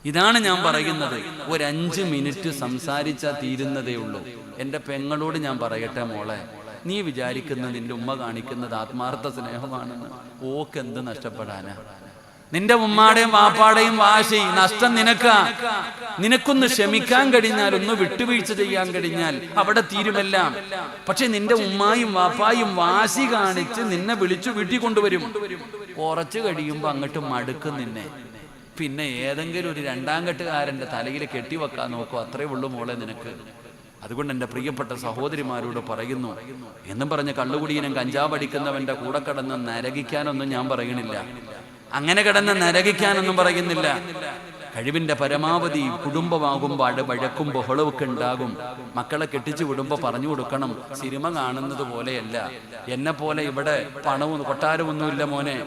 ഇതാണ് ഞാൻ പറയുന്നത്. ഒരു 5 മിനിറ്റ് സംസാരിച്ചാൽ തീരുന്നതേ ഉള്ളൂ. എൻ്റെ പെങ്ങളോട് ഞാൻ പറയട്ടെ, മോളെ, നീ വിചാരിക്കുന്നത് നിന്റെ ഉമ്മ കാണിക്കുന്നത് ആത്മാർത്ഥ സ്നേഹമാണെന്ന്. ഓക്ക് എന്ത് നഷ്ടപ്പെടാനാ? നിന്റെ ഉമ്മാടെയും വാപ്പാടെയും വാശി നഷ്ടം നിനക്കൊന്ന് ക്ഷമിക്കാൻ കഴിഞ്ഞാൽ, ഒന്ന് വിട്ടുവീഴ്ച ചെയ്യാൻ കഴിഞ്ഞാൽ അവിടെ തീരുമെല്ലാം. പക്ഷെ നിന്റെ ഉമ്മായും വാപ്പായും വാശി കാണിച്ച് നിന്നെ വിളിച്ചു വീട്ടിൽ കൊണ്ടുവരും. കുറച്ച് കഴിയുമ്പോ അങ്ങോട്ട് മടുക്കും നിന്നെ. പിന്നെ ഏതെങ്കിലും ഒരു 2ാം കെട്ടുകാരൻ്റെ തലയിൽ കെട്ടിവെക്കാൻ നോക്കും. അത്രേ ഉള്ളൂ മോളെ നിനക്ക്. അതുകൊണ്ട് എൻ്റെ പ്രിയപ്പെട്ട സഹോദരിമാരോട് പറയുന്നു, എന്നും പറഞ്ഞ് കള്ളുകുടിയനും കഞ്ചാവ് അടിക്കുന്നവൻ്റെ കൂടെ കിടന്ന് നരകിക്കാനൊന്നും ഞാൻ പറയണില്ല. അങ്ങനെ കിടന്ന് നരകിക്കാനൊന്നും പറയുന്നില്ല. കഴിവിൻ്റെ പരമാവധി കുടുംബമാകുമ്പോൾ വഴക്കും ബഹളമൊക്കെ ഉണ്ടാകും. മക്കളെ കെട്ടിച്ചു വിടുമ്പോൾ പറഞ്ഞു കൊടുക്കണം, സിനിമ കാണുന്നത് പോലെയല്ല. എന്നെ പോലെ ഇവിടെ പണവും കൊട്ടാരമൊന്നുമില്ല മോനെ.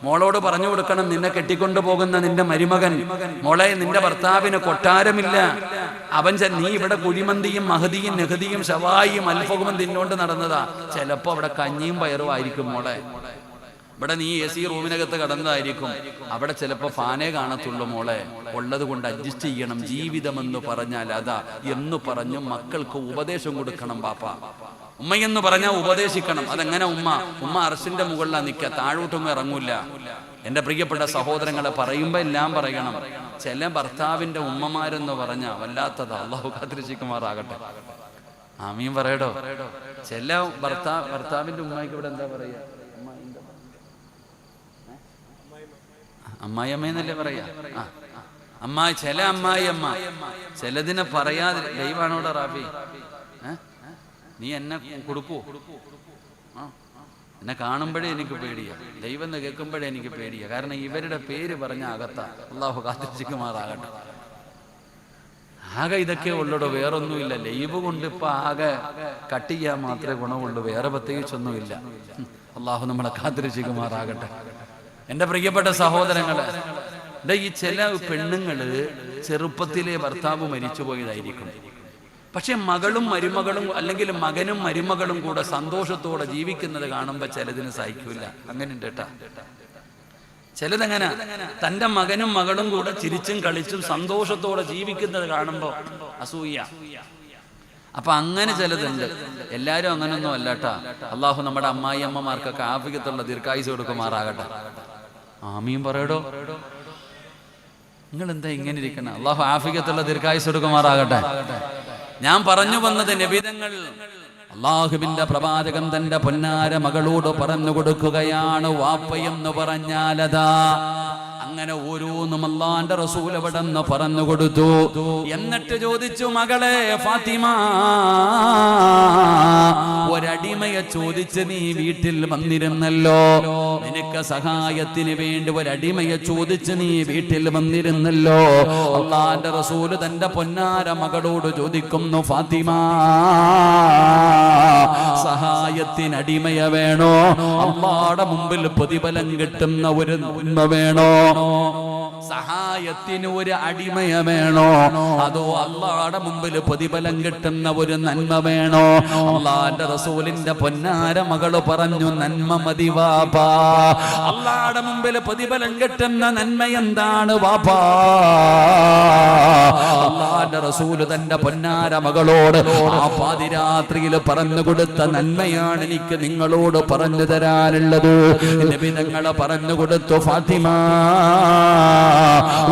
മോളോട് പറഞ്ഞു കൊടുക്കണം, നിന്നെ കെട്ടിക്കൊണ്ടു പോകുന്ന നിന്റെ മരുമകൻ, മോളെ, നിന്റെ ഭർത്താവിന് കൊട്ടാരമില്ല. നീ ഇവിടെ കുഴിമന്തിയും മഹദിയും നെഹദിയും ഷവായിയും അൽഫഹും തിന്നോണ്ട് നടന്നതാ. ചിലപ്പോ അവിടെ കഞ്ഞിയും പയറും ആയിരിക്കും മോളെ. ഇവിടെ നീ AC റൂമിനകത്ത് കടന്നതായിരിക്കും. അവിടെ ചിലപ്പോൾ ഫാനേ കാണത്തുള്ളൂ മോളെ. ഉള്ളത് കൊണ്ട് അഡ്ജസ്റ്റ് ചെയ്യണം. ജീവിതമെന്ന് പറഞ്ഞാൽ അതാ എന്ന് പറഞ്ഞു മക്കൾക്ക് ഉപദേശം കൊടുക്കണം. പാപ്പ ഉമ്മയെന്ന് പറഞ്ഞാൽ ഉപദേശിക്കണം. അതെങ്ങനെ ഉമ്മ അർശിന്റെ മുകളിലാണ് നിൽക്കുക, താഴോട്ടൊന്നും ഇറങ്ങൂല. എൻ്റെ പ്രിയപ്പെട്ട സഹോദരങ്ങളെ, പറയുമ്പോൾ എല്ലാം പറയണം. ചില ഭർത്താവിൻ്റെ ഉമ്മമാരെന്ന് പറഞ്ഞാൽ വല്ലാത്തതാ. അള്ളാഹു കാത്തിരക്ഷിക്കുമാറാകട്ടെ. ആമീൻ പറയടോ. ചില ഭർത്താവിൻ്റെ ഉമ്മയ്ക്ക് ഇവിടെ എന്താ പറയുക? അമ്മായിയമ്മയെന്നല്ലേ പറയാ? ചില അമ്മായിയമ്മ ചിലതിനെ പറയാതെ ദൈവാണോടെ റാഫി, നീ എന്നെ കൊടുക്കൂ? എന്നെ കാണുമ്പോഴേ എനിക്ക് പേടിയാ, ദൈവം എന്ന് കേൾക്കുമ്പോഴേ എനിക്ക് പേടിയാ. കാരണം ഇവരുടെ പേര് പറഞ്ഞ അകത്താ. അള്ളാഹു കാത്തിരക്ഷിക്കുമാറാകട്ടെ. ആകെ ഇതൊക്കെ ഉള്ളൂടോ, വേറൊന്നുമില്ല. ലൈവ് കൊണ്ട് ഇപ്പൊ ആകെ കട്ട് ചെയ്യാൻ മാത്രമേ ഗുണമുള്ളൂ, വേറെ പ്രത്യേകിച്ചൊന്നുമില്ല. അള്ളാഹു നമ്മളെ കാത്തിരക്ഷിക്കുമാറാകട്ടെ. എൻ്റെ പ്രിയപ്പെട്ട സഹോദരങ്ങളെ, ഈ ചില പെണ്ണുങ്ങള് ചെറുപ്പത്തിലെ ഭർത്താവ് മരിച്ചുപോയതായിരിക്കും. പക്ഷെ മകളും മരുമകളും അല്ലെങ്കിൽ മകനും മരുമകളും കൂടെ സന്തോഷത്തോടെ ജീവിക്കുന്നത് കാണുമ്പോൾ ചിലതിന് സഹിക്കില്ല. അങ്ങനെ ഉണ്ട് കേട്ടാ. ചിലതങ്ങനെ തൻ്റെ മകനും മകളും കൂടെ ചിരിച്ചും കളിച്ചും സന്തോഷത്തോടെ ജീവിക്കുന്നത് കാണുമ്പോൾ അസൂയ. അപ്പൊ അങ്ങനെ ചിലതുണ്ട്. എല്ലാരും അങ്ങനൊന്നും അല്ലട്ടാ. അള്ളാഹു നമ്മുടെ അമ്മായി അമ്മമാർക്കൊക്കെ ആഫിയത്തുള്ള ദീർഘായുസ് കൊടുക്കുമാറാകട്ടെ. ആമീൻ പറയടോ. നിങ്ങൾ എന്താ ഇങ്ങനെ ഇരിക്കണം? അള്ളാഹു ആഫിയത്തുള്ള ദീർഘായുസ് കൊടുക്കുമാറാകട്ടെ. ഞാൻ പറഞ്ഞു വന്നത്, നബിതങ്ങൾ അള്ളാഹുവിന്റെ പ്രവാചകൻ തന്റെ പൊന്നാര മകളോട് പറഞ്ഞു കൊടുക്കുകയാണ്, വാപ്പയെന്ന് പറഞ്ഞാലതാ. അങ്ങനെ ഓരോന്നും അല്ലാഹുവിന്റെ റസൂൽ എവിടെന്ന് പറഞ്ഞു കൊടുത്തു. എന്നിട്ട് ചോദിച്ചു, മകളെ ഫാത്തിമ, ഒരടിമയെ ചോദിച്ച് നീ വീട്ടിൽ വന്നിരുന്നല്ലോ. നിനക്ക് സഹായത്തിന് വേണ്ടി ഒരടിമയെ ചോദിച്ച് നീ വീട്ടിൽ വന്നിരുന്നല്ലോ. അല്ലാഹുവിന്റെ റസൂൽ തന്റെ പൊന്നാര മകളോട് ചോദിക്കുന്നു, ഫാത്തിമ, സഹായത്തിന് അടിമയെ വേണോ? അല്ലാഹുവിന്റെ മുമ്പിൽ പ്രതിഫലം കിട്ടുന്ന ഒരു നന്മ വേണോ? സഹായത്തിന് ഒരു അടിമയെ വേണോ? അതോ അല്ലാഹുവിന്റെ മുമ്പിൽ പ്രതിഫലം കിട്ടുന്ന ഒരു നന്മ വേണോ? അല്ലാഹുവിന്റെ റസൂലിന്റെ പൊന്നാര മകള് പറഞ്ഞു, നന്മ മതി വാപ്പാ. അല്ലാഹുവിന്റെ മുമ്പിൽ പ്രതിഫലം കിട്ടുന്ന നന്മ എന്താണ് വാപ്പാ? അല്ലാഹുവിന്റെ റസൂല് തന്റെ പൊന്നാര മകളോട് ആ പാതിരാത്രിയിൽ പറഞ്ഞു കൊടുത്ത നന്മയാണ് എനിക്ക് നിങ്ങളോട് പറഞ്ഞു തരാനുള്ളത്. നബി തങ്ങൾ പറഞ്ഞു കൊടുത്തു, ഫാത്തിമ,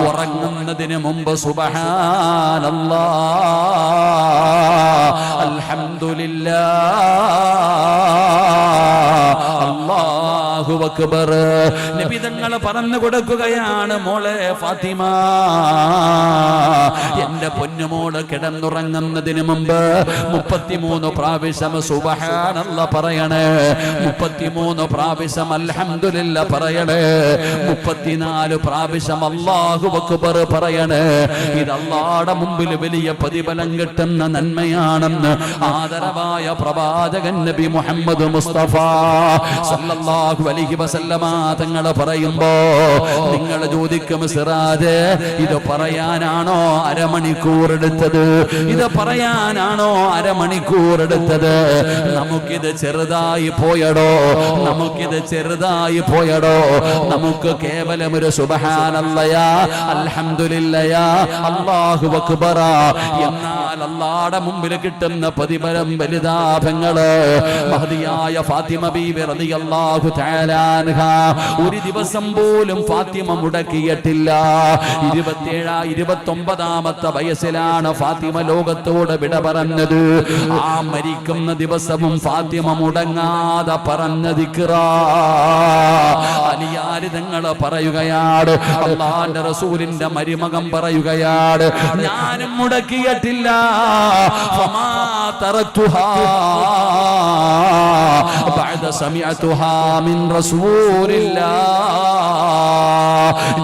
ഉറങ്ങുന്നതിന് മുമ്പ് സുബ്ഹാനല്ലാഹ്, അൽഹംദുലില്ലാഹ്, അല്ലാഹു അക്ബർ. നബി തങ്ങൾ പറഞ്ഞു കൊടുക്കുകയാണ്, മോളെ ഫാത്തിമ, എന്റെ പൊന്നുമോള് കിടന്നുറങ്ങുന്നതിന് മുമ്പ് 33 പ്രാവശ്യം സുബ്ഹാനല്ലാഹ് പറയണേ, 33 പ്രാവശ്യം അൽഹംദുലില്ലാഹ് പറയണേ, 34 പ്രാവശ്യം അല്ലാഹു അക്ബർ പറയണേ. ഇത് അല്ലാഹുവിന്റെ മുമ്പിൽ വലിയ പ്രതിഫലം കിട്ടുന്ന നന്മയാണെന്ന് ആദരവായ പ്രവാചകൻ നബി മുഹമ്മദ് മുസ്തഫ സല്ലല്ലാഹു അലൈഹി വസല്ലമ തങ്ങൾ പറയുമ്പോ നിങ്ങൾ ചോദിക്കും, സിറാജ് ഇത് പറയാനാണോ അരമണിക്കൂർ എടുത്തത്? ഇത് പറയാനാണോ അരമണിക്കൂർ എടുത്തത്? നമുക്കിത് ചെറുതായി പോയടോ, നമുക്കിത് ചെറുതായി പോയടോ. നമുക്ക് കേവലം ഒരു സുബ്ഹാനല്ലാഹ് അൽഹംദുലില്ലാഹ് അല്ലാഹു അക്ബർ എന്നാൽ അല്ലാഹുവിന്റെ മുമ്പിൽ കിട്ടുന്ന പ്രതിഫലം വലുതാഭങ്ങള്. മഹദിയായ ഫാത്തിമ ബീവി റളിയല്ലാഹു തആല അൻഹാ ഒരു ദിവസം പോലും ഫാത്തിമ മുടക്കിയിട്ടില്ല. 29-ാമത്തെ വയസ്സിലാണ് ഫാത്തിമ ലോകത്തോട് വിട പറഞ്ഞത്. ആ മരിക്കുന്ന ദിവസവും ഫാത്തിമ മുടങ്ങാതെ പറഞ്ഞ ദിക്റാ. അലിയാർ തങ്ങൾ പറയുകയാണ്, അല്ലാഹുവിന്റെ റസൂലിന്റെ മരുമകൻ പറയുകയാണ്, ഞാനും മുടക്കിയിട്ടില്ല. ഫമാ തറക്തുഹാ ബഅദ സമിഅതുഹാ മിൻ റസൂലില്ലാഹ്.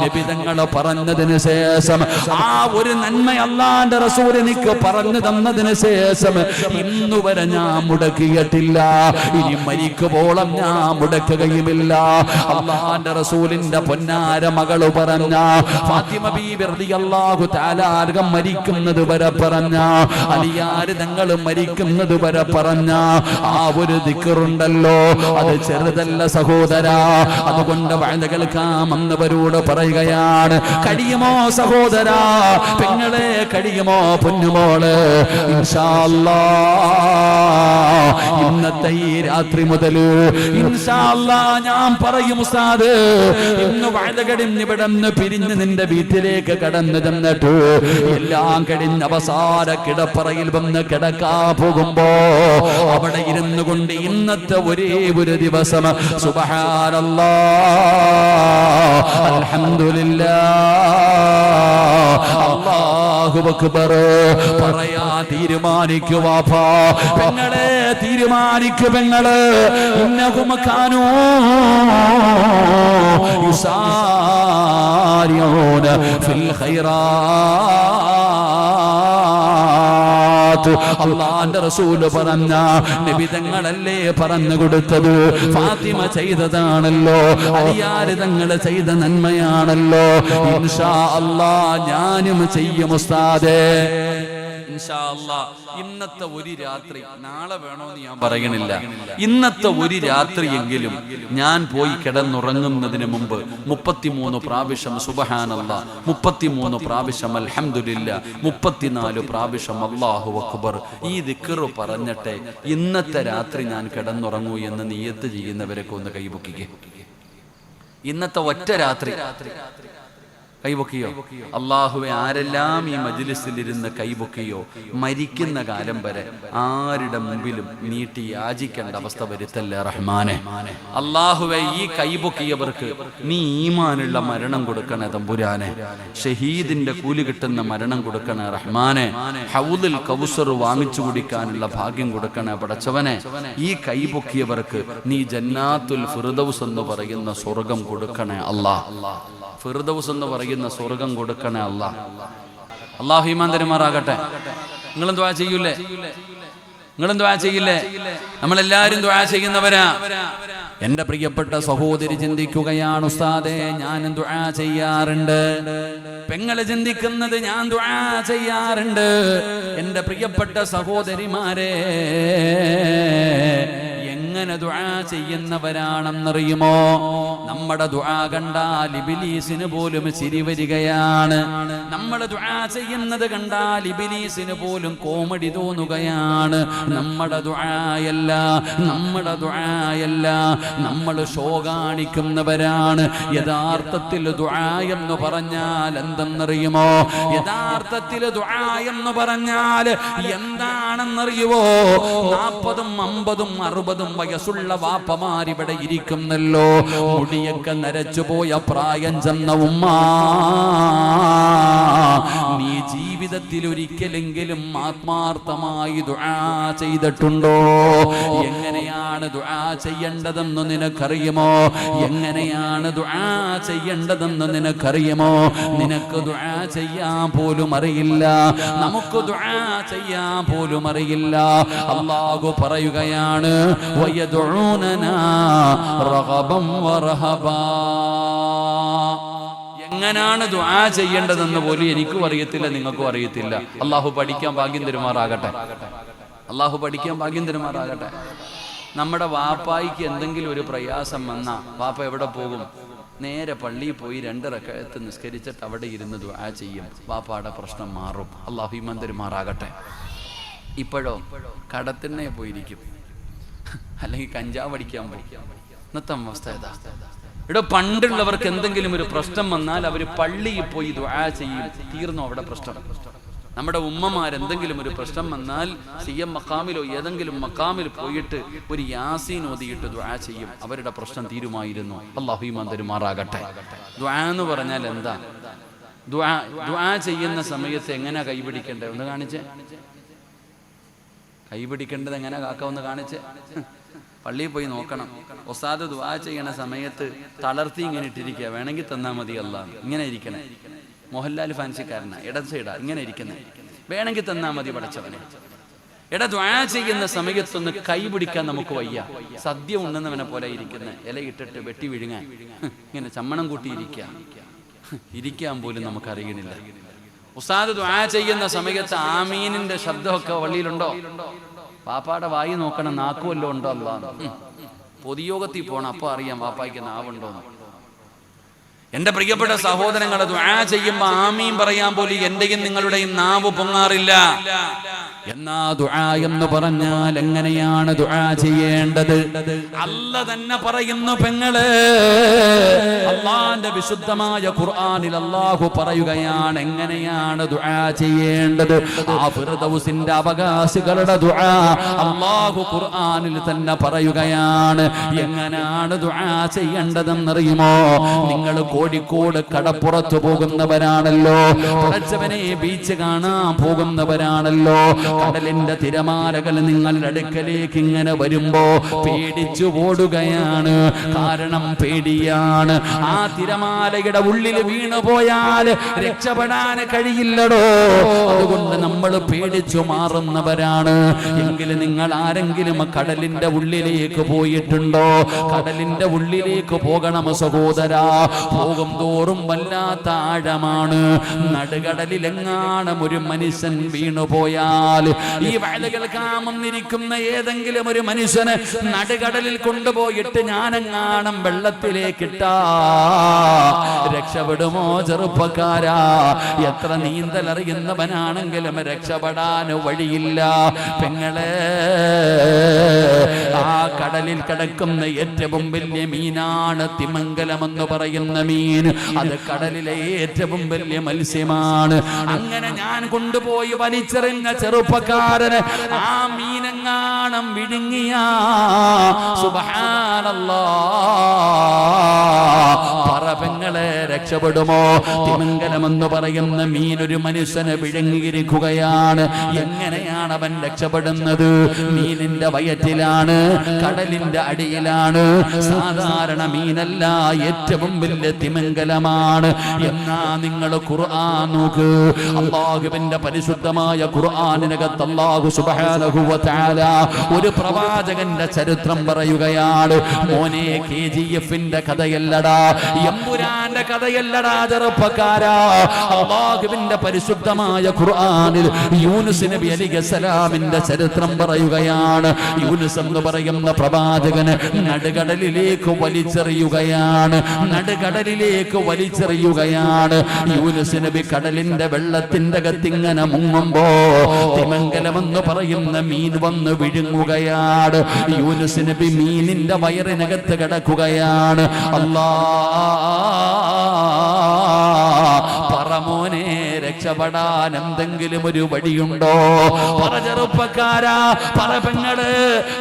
നബി തങ്ങൾ പറഞ്ഞതിന് ശേഷം, ആ ഒരു നന്മ അല്ലാഹുവിന്റെ റസൂൽ എനിക്ക് പറഞ്ഞു തന്നതിന് ശേഷം ഇന്നുവരെ ഞാൻ മുടക്കിയിട്ടില്ല. ഇനി മരിക്കുവോളം ഞാൻ മുടക്കുകയുമില്ല. അല്ലാഹുവിന്റെ റസൂലിന്റെ പൊന്നാര മകള് പറഞ്ഞ ഫാത്തിമ ബീവി റളിയല്ലാഹു തആല അൻഹ മരിക്കുന്നത് വരെ പറഞ്ഞ, അലിയാർ തങ്ങൾ മരിക്കുന്നത് വരെ പറഞ്ഞ ആ ഒരു ദിക്റുണ്ടല്ലോ, അത് ചെറുതല്ല സഹോദരാ. അതുകൊണ്ട് വഅദ കേൾക്കാമെന്നവരോട് പറയുകയാണ്, കഴിയുമോ സഹോദരാ, പെങ്ങളെ കഴിയുമോ പൊന്നുമോള്, ഇൻഷാ അല്ലാഹ് ഇന്നത്തെ ഈ രാത്രി മുതൽ ഇൻഷാ അല്ലാഹ് ഞാൻ പറയും ഉസ്താദ്, ഇന്ന് വഅദ കഴിഞ്ഞ് ഇവിടുന്ന് പിരിഞ്ഞ് നിന്റെ വീട്ടിലേക്ക് കടന്നു ചെന്നിട്ട് എല്ലാം കഴിഞ്ഞ് അവസാന കിടപ്പറയിൽ വന്ന് കിടക്കാ പോകുമ്പോ അവിടെ ഇരുന്നു കൊണ്ട് ഇന്നത്തെ ഒരേ ഒരു ദിവസം സുബ്ഹാനല്ലാഹ് അൽഹംദുലില്ലാഹ് അല്ലാഹു അക്ബർ പറയാ തീരുമാനിക്കുക വാപ്പാ, പെങ്ങളെ തീരുമാനിക്കുക പെങ്ങള്. ഇന്നഹും കാനൂ യുസാരിഊന ഫിൽ ഖൈറാത്ത്. അല്ലാഹുവിന്റെ റസൂൽ പറഞ്ഞ നബി തങ്ങളല്ലേ പറഞ്ഞു കൊടുത്തത്, ഫാത്തിമ ചെയ്തതാണല്ലോ, അലിയാർ തങ്ങൾ ചെയ്ത നന്മയാണല്ലോ. ഇൻഷാ അല്ലാഹ് ഞാനും ചെയ്യും ഉസ്താദേ. ഇൻഷാ അല്ലാഹ് ഇന്നത്തെ ഒരു രാത്രി, നാളെ വേണോന്ന് ഞാൻ പറയണില്ല, ഇന്നത്തെ ഒരു രാത്രിയെങ്കിലും ഞാൻ പോയി കിടന്നുറങ്ങുന്നതിന് മുമ്പ് 33 പ്രാവശ്യം സുബ്ഹാനല്ലാഹ്, 33 പ്രാവശ്യം അൽഹംദുലില്ലാഹ്, 34 പ്രാവശ്യം അല്ലാഹു അക്ബർ ഈ ദിക്ർ പറഞ്ഞിട്ടെ ഇന്നത്തെ രാത്രി ഞാൻ കിടന്നുറങ്ങൂ എന്ന് നിയത്ത് ചെയ്യുന്നവരൊക്കെ ഒന്ന് കൈപൊക്കിക്കേ. ഇന്നത്തെ ഒറ്റ രാത്രി കൈപൊക്കിയോ? അള്ളാഹുവെ, ആരെല്ലാം ഈ മജ്ലിസിലിരുന്ന് കൈപൊക്കിയോ മരിക്കുന്ന കാലം വരെ ആരുടെ മുമ്പിലും നീട്ടി യാചിക്കേണ്ട അവസ്ഥ വരുത്തല്ലേ റഹ്മാനെ. അള്ളാഹുവെ, ഈ കൈപൊക്കിയവർക്ക് നീ ഈമാനുള്ള മരണം കൊടുക്കണേ തമ്പുരാനെ, ഷഹീദിന്റെ കൂലി കിട്ടുന്ന മരണം കൊടുക്കണേ റഹ്മാനെ, ഹൗദുൽ കൗസർ വാങ്ങിച്ചു കുടിക്കാനുള്ള ഭാഗ്യം കൊടുക്കണേ പടച്ചവനെ. ഈ കൈപൊക്കിയവർക്ക് നീ ജന്നാത്തുൽ ഫിർദൗസ് എന്ന് പറയുന്ന സ്വർഗം കൊടുക്കണേ അല്ലാഹ്. ഫിർദൗസ് എന്ന് പറയുന്ന സ്വർഗം കൊടുക്കണേ അല്ലാഹ്. അല്ലാഹു ഈമാൻ തരുമാറാകട്ടെ. നിങ്ങളും ദുആ ചെയ്യൂലേ? നിങ്ങളും ദുആ ചെയ്യില്ലേ? നമ്മളെല്ലാരും ദുആ ചെയ്യുന്നവരാ. എന്റെ പ്രിയപ്പെട്ട സഹോദരി ചിന്തിക്കുകയാണ്, ഉസ്താദേ ഞാനും ദുആ ചെയ്യാറുണ്ട്. പെങ്ങള് ചിന്തിക്കുന്നത് ഞാൻ ദുആ ചെയ്യാറുണ്ട്. എന്റെ പ്രിയപ്പെട്ട സഹോദരിമാരെ, എങ്ങനെ ദുആ ചെയ്യുന്നവരാണെന്നറിയുമോ? നമ്മുടെ ദുആ കണ്ടാൽ ഇബ്ലീസിന് പോലും ചിരി വരികയാണ്. നമ്മൾ ദുആ ചെയ്യുന്നത് കണ്ടാൽ ഇബ്ലീസിന് പോലും കോമഡി തോന്നുകയാണ്. നമ്മുടെ ദുആയല്ല, നമ്മുടെ ദുആയല്ല, നമ്മൾ ഷോ കാണിക്കുന്നവരാണ്. യഥാർത്ഥത്തിൽ ദുആ എന്ന് പറഞ്ഞാൽ എന്തെന്നറിയുമോ? യഥാർത്ഥത്തിൽ ദുആ എന്ന് പറഞ്ഞാൽ എന്താണെന്നറിയുമോ? 40ഉം 50ഉം 60ഉം വയസ്സുള്ള വാപ്പമാരിവിടെ ഇരിക്കുന്നല്ലോ. മുടിയൊക്കെ നരച്ചുപോയ പ്രായം ചെന്ന ഉമ്മ, നീ ജീവിതത്തിൽ ജീവിതത്തിൽ ഒരിക്കലെങ്കിലും ആത്മാർത്ഥമായി ദുആ ചെയ്തിട്ടുണ്ടോ? എങ്ങനെയാണ് ദുആ ചെയ്യേണ്ടതെന്ന് നിനക്കറിയുമോ? എങ്ങനെയാണ് ദുആ ചെയ്യേണ്ടതെന്ന് നിനക്കറിയുമോ? നിനക്ക് ദുആ ചെയ്യാൻ പോലും അറിയില്ല, നമുക്ക് ദുആ ചെയ്യാൻ പോലും അറിയില്ല. അല്ലാഹു പറയുകയാണ് വയദുഊനനാ റഗബൻ വറഹബാ. എങ്ങനെയാണ് ദുആ ചെയ്യേണ്ടതെന്ന് പോലും എനിക്കും അറിയത്തില്ല, നിങ്ങൾക്കും അറിയത്തില്ല. അല്ലാഹു പഠിക്കാൻ ഭാഗ്യം തരുമാറാകട്ടെ. അല്ലാഹു പഠിക്കാൻ ഭാഗ്യം തരുമാറാകട്ടെ. നമ്മുടെ വാപ്പായിക്ക് എന്തെങ്കിലും ഒരു പ്രയാസം വന്നാ വാപ്പ എവിടെ പോകും? നേരെ പള്ളിയിൽ പോയി 2 റക്അത്ത് നിസ്കരിച്ചിട്ട് അവിടെ ഇരുന്ന് ദുആ ചെയ്യും. വാപ്പാടെ പ്രശ്നം മാറും. അല്ലാഹു ഈമാൻ തരുമാറാകട്ടെ. ഇപ്പോഴോ കടത്തിനെ പോയിരിക്കും, അല്ലെങ്കിൽ കഞ്ചാവ് അടിക്കാൻ പോയി. ഇന്നത്തെ അവസ്ഥ ഏതാ? ഇവിടെ പണ്ടുള്ളവർക്ക് എന്തെങ്കിലും ഒരു പ്രശ്നം വന്നാൽ അവർ പള്ളിയിൽ പോയി ദുആ ചെയ്യും, തീർന്നു അവിടെ പ്രശ്നം. നമ്മുടെ ഉമ്മമാരെന്തെങ്കിലും ഒരു പ്രശ്നം വന്നാൽ സിയം മഖാമിലോ ഏതെങ്കിലും മഖാമിൽ പോയിട്ട് ഒരു യാസീൻ ഓതിയിട്ട് ദുആ ചെയ്യും, അവരുടെ പ്രശ്നം തീരുമായിരുന്നു. അല്ലാഹു ഈമാൻ തരുമാറാകട്ടെ. ദുആ എന്ന് പറഞ്ഞാൽ എന്താ? ദുആ ചെയ്യുന്ന സമയത്ത് എങ്ങനെ കൈപിടിക്കേണ്ടത് ഒന്ന് കാണിച്ചേ. കൈപിടിക്കേണ്ടത് എങ്ങനെ കാക്കാവെന്ന് കാണിച്ചേ. പള്ളിയിൽ പോയി നോക്കണം. ഉസ്താദ് ദുആ ചെയ്യണ സമയത്ത് തളർത്തി ഇങ്ങനെ ഇട്ടിരിക്കുക, വേണമെങ്കിൽ തന്നാ മതി അല്ലാഹ്. ഇങ്ങനെ ഇരിക്കണേ. മോഹൻലാൽ ഫാൻസിക്കാരനാ, ഇടത് സൈഡാ, ഇങ്ങനെ ഇരിക്കുന്നേ. വേണമെങ്കിൽ തന്നാ മതി പടച്ചവനെ. ദുആ ചെയ്യുന്ന സമയത്തൊന്ന് കൈ പിടിക്കാൻ നമുക്ക് വയ്യ. സദ്യ ഉണ്ണുന്നവനെ പോലെ ഇരിക്കുന്ന ഇല ഇട്ടിട്ട് വെട്ടി വിഴുങ്ങാൻ ഇങ്ങനെ ചമ്മണം കൂട്ടിയിരിക്കുക, ഇരിക്കാൻ പോലും നമുക്കറിയണില്ല. ഉസ്താദ് ദുആ ചെയ്യുന്ന സമയത്ത് ആമീനിന്റെ ശബ്ദമൊക്കെ വള്ളിയിലുണ്ടോ? പാപ്പാടെ വായി നോക്കണം, നാക്കുവല്ലോ ഉണ്ടോ അല്ലാഹ്. പൊതുയോഗത്തിൽ പോണം, അപ്പൊ അറിയാം പാപ്പായ്ക്ക് നാവുണ്ടോന്ന്. എന്റെ പ്രിയപ്പെട്ട സഹോദരങ്ങളെ, ദുആ ചെയ്യുമ്പോ ആമീൻ പറയാൻ പോലും എന്റെയും നിങ്ങളുടെയും നാവ് പൊങ്ങാറില്ല. എന്നാ ദുആ എന്ന് പറഞ്ഞാൽ എങ്ങനെയാണ് ദുആ ചെയ്യേണ്ടത്? അല്ലാഹ് തന്നെ പറയുന്നു പെങ്ങളെ. അല്ലാഹുവിന്റെ വിശുദ്ധമായ ഖുർആനിൽ അല്ലാഹു പറയുകയാണ് എങ്ങനെയാണ് ദുആ ചെയ്യേണ്ടത്. ആ ഫിർദൗസിന്റെ അവകാശികളുടെ ദുആ അല്ലാഹു ഖുർആനിൽ തന്നെ പറയുകയാണ്. എങ്ങനെയാണ് ദുആ ചെയ്യേണ്ടതെന്നറിയുമോ? നിങ്ങൾ കോഴിക്കോട് കടപ്പുറത്ത് പോകുന്നവരാണല്ലോ, പടച്ചവനെ ബീച്ച് കാണാൻ പോകുന്നവരാണല്ലോ. കടലിന്റെ തിരമാലകൾ നിങ്ങളുടെ അടുക്കലേക്ക് ഇങ്ങനെ വരുമ്പോ പേടിച്ചു ഓടുകയാണ്. കാരണം പേടിയാണ്. ആ തിരമാലയുടെ ഉള്ളിൽ വീണുപോയാൽ രക്ഷപ്പെടാൻ കഴിയില്ലടോ. അതുകൊണ്ട് നമ്മൾ പേടിച്ചു മാറുന്നവരാണ്. എങ്കിൽ നിങ്ങൾ ആരെങ്കിലും കടലിന്റെ ഉള്ളിലേക്ക് പോയിട്ടുണ്ടോ? കടലിന്റെ ഉള്ളിലേക്ക് പോകണം സഹോദരാ. പോകും തോറും വല്ലാത്ത ആഴമാണ്. നടുകടലിലെങ്ങാനും ഒരു മനുഷ്യൻ വീണുപോയാൽ, ഈ വയലുകൾ കാമെന്നിരിക്കുന്ന ഏതെങ്കിലും ഒരു മനുഷ്യന് നടുകടലിൽ കൊണ്ടുപോയിട്ട് ഞാനെങ്ങാനും വെള്ളത്തിലേക്കിട്ടാ രക്ഷപ്പെടുമോ ചെറുപ്പക്കാരാ? എത്ര നീന്തലറിയുന്നവനാണെങ്കിലും രക്ഷപ്പെടാൻ വഴിയില്ല പെങ്ങളെ. ആ കടലിൽ കിടക്കുന്ന ഏറ്റവും വലിയ മീനാണ് തിമംഗലമെന്ന് പറയുന്ന മീൻ. അത് കടലിലെ ഏറ്റവും വലിയ മത്സ്യമാണ്. അങ്ങനെ ഞാൻ കൊണ്ടുപോയി വലിച്ചെറിഞ്ഞ ചെറുപ്പക്കാരന് ആ മീനെങ്ങാണം വിഴുങ്ങിയ സുബ്ഹാനല്ലാഹ് പറവങ്ങളെ രക്ഷപ്പെടുമോ? തിമംഗലമെന്ന് പറയുന്ന മീൻ ഒരു മനുഷ്യനെ വിഴുങ്ങിയിരിക്കുകയാണ്. എങ്ങനെയാണ് അവൻ രക്ഷപ്പെടുന്നത്? മീനിന്റെ വയറ്റിലാണ്, കടലിന്റെ അടിയിലാണ്. സാധാരണ മീനല്ല, ഏറ്റവും വലിയ തിമംഗലമാണ്. എന്നാ നിങ്ങൾ ഖുർആൻ നോക്ക്. അല്ലാഹുവിന്റെ പരിശുദ്ധമായ ഖുർആനിനകത്ത് അല്ലാഹു സുബ്ഹാനഹു വ തആല ഒരു പ്രവാചകന്റെ ചരിത്രം പറയുകയാണ്. മോനെ, KGF-ന്റെ കഥയല്ലടാ, എമ്പുരാന്റെ കഥയല്ലടാ ചെറുപ്പക്കാരാ. അല്ലാഹുവിന്റെ പരിശുദ്ധമായ ഖുർആനിൽ യൂനുസ് നബി അലൈഹിസ്സലാമിന്റെ ചരിത്രം പറയുകയാണ്. യൂനുസ് എന്ന് പറയുന്ന പ്രവാചകന് നടുകടലിലേക്ക് വലിച്ചെറിയുകയാണ്. നടുകടലിലേക്ക് വലിച്ചെറിയുകയാണ്. യൂനുസ് നബി കടലിന്റെ വെള്ളത്തിന്റെ അകത്തിങ്ങനെ മുങ്ങുമ്പോ തിമംഗലമെന്ന് പറയുന്ന മീൻ വന്ന് വിഴുങ്ങുകയാണ്. യൂനുസ് നബി മീനിന്റെ വയറിനകത്ത് കിടക്കുകയാണ്. അല്ലാഹ് പറമോനെ രക്ഷ രക്ഷപ്പെടാൻ എന്തെങ്കിലും ഒരു വഴിയുണ്ടോ? പറ ചെറുപ്പക്കാരാ, പറ പെങ്ങള്,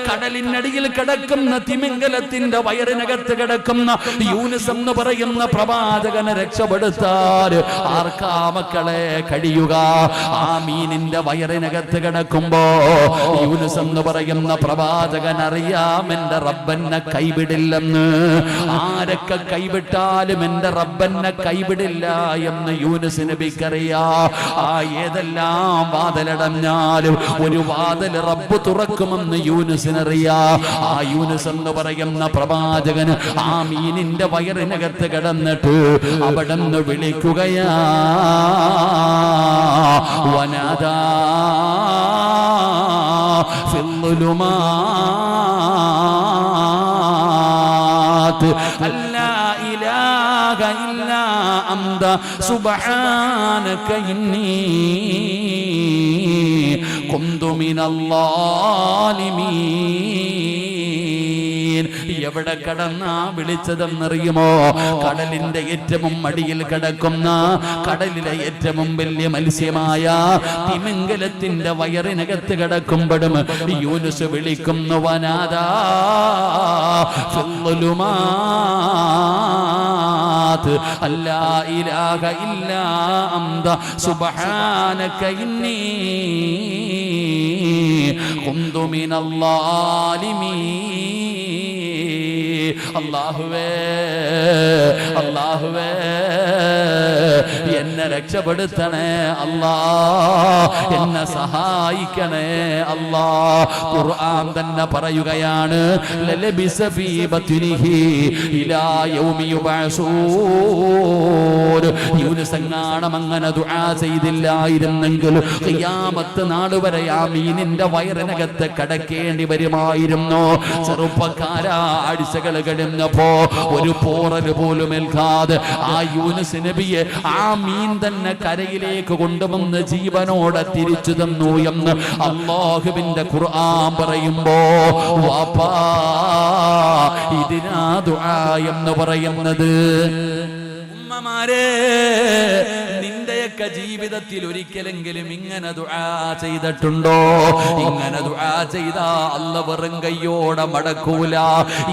കടലിനടിയിൽ കിടക്കുന്ന തിമിംഗലത്തിന്റെ വയറിനകത്ത് കിടക്കുന്ന യൂനുസ് എന്ന് പറയുന്ന പ്രവാചകനെ രക്ഷപ്പെടുത്താൻ ആർക്കാ മക്കളെ കഴിയുക? ആ മീനിന്റെ വയറിനകത്ത് കിടക്കുമ്പോ യൂനുസ് എന്ന് പറയുന്ന പ്രവാചകൻ അറിയാം എന്റെ റബ്ബെന്നെ കൈവിടില്ലെന്ന്. ആരൊക്കെ കൈവിട്ടാലും എന്റെ റബ്ബെന്നെ കൈവിടില്ല എന്ന് യൂനുസ് നബിക്കറിയാ. ആ ഏതെല്ലാം വാതിലടഞ്ഞാലും ഒരു വാതിൽ റബ്ബ് തുറക്കുമെന്ന് യൂനുസിനറിയാ. ആ യൂനുസ് എന്ന് പറയുന്ന പ്രവാചകന് ആ മീനിന്റെ വയറിനകത്ത് കിടന്നിട്ട് അവിടെ നിന്ന് വിളിക്കുകയാ, വനദാ ഫിൽളുലുമാത് അല്ലാ ഇലാഹ ഇല്ലാ അന്ത സുബ്ഹാനക ഇന്നി കുന്തു മിനൽ ളാലിമീൻ. എവിടെ കടന്നാ വിളിച്ചതെന്നറിയുമോ? കടലിന്റെ ഏറ്റവും അടിയിൽ കിടക്കുന്ന കടലിലെ ഏറ്റവും വലിയ മത്സ്യമായ തിമിംഗലത്തിന്റെ വയറിനകത്ത് കിടക്കുമ്പോഴും യൂനുസ് വിളിക്കുന്നു, വനാദാ ഫിൽളുലുമാത് അല്ലാ ഇലാഹ ഇല്ലാ അന്ത സുബ്ഹാനക ഇന്നി കുന്തു മിനൽ ളാലിമീൻ. അല്ലാഹുവേ, അല്ലാഹുവേ, എന്നെ രക്ഷപ്പെടുത്തണേ അല്ലാ, എന്നെ സഹായിക്കണേ അല്ലാ. ഖുർആൻ തന്നെ പറയുകയാണ്, ലലബിസ ഫീ ബത്നിഹി ഇലാ യൗമി യുബഅസൂൻ. യൂനുസ് എങ്ങാനും അങ്ങനെ ദുആ ചെയ്തില്ലായിരുന്നെങ്കിൽ ഖിയാമത്ത് നാൾ വരെ ആ മീനിന്റെ വയറിനകത്ത് കിടക്കേണ്ടി വരുമായിരുന്നു. ചെറുപ്പക്കാരാ, ആഴ്ചകൾ കഴിഞ്ഞപ്പോ ഒരു പോറൽ പോലും ഏൽക്കാതെ ആ യൂനുസ് നബിയെ ആ മീൻ തന്നെ കരയിലേക്ക് കൊണ്ടുവന്ന് ജീവനോടെ തിരിച്ചു തന്നു എന്ന് അല്ലാഹുവിന്റെ ഖുർആൻ പറയുമ്പോ, വാപ്പാ, ഇതിനാ ദുആ എന്ന് പറയുന്നത്. ഉമ്മമാരെ, നിന്റെയൊക്കെ ജീവിതത്തിൽ ഒരിക്കലെങ്കിലും ഇങ്ങനെ ദുആ ചെയ്തിട്ടുണ്ടോ? ഇങ്ങനെ ദുആ ചെയ്താ അല്ലാഹു വെറും കയ്യോടെ മടക്കൂല.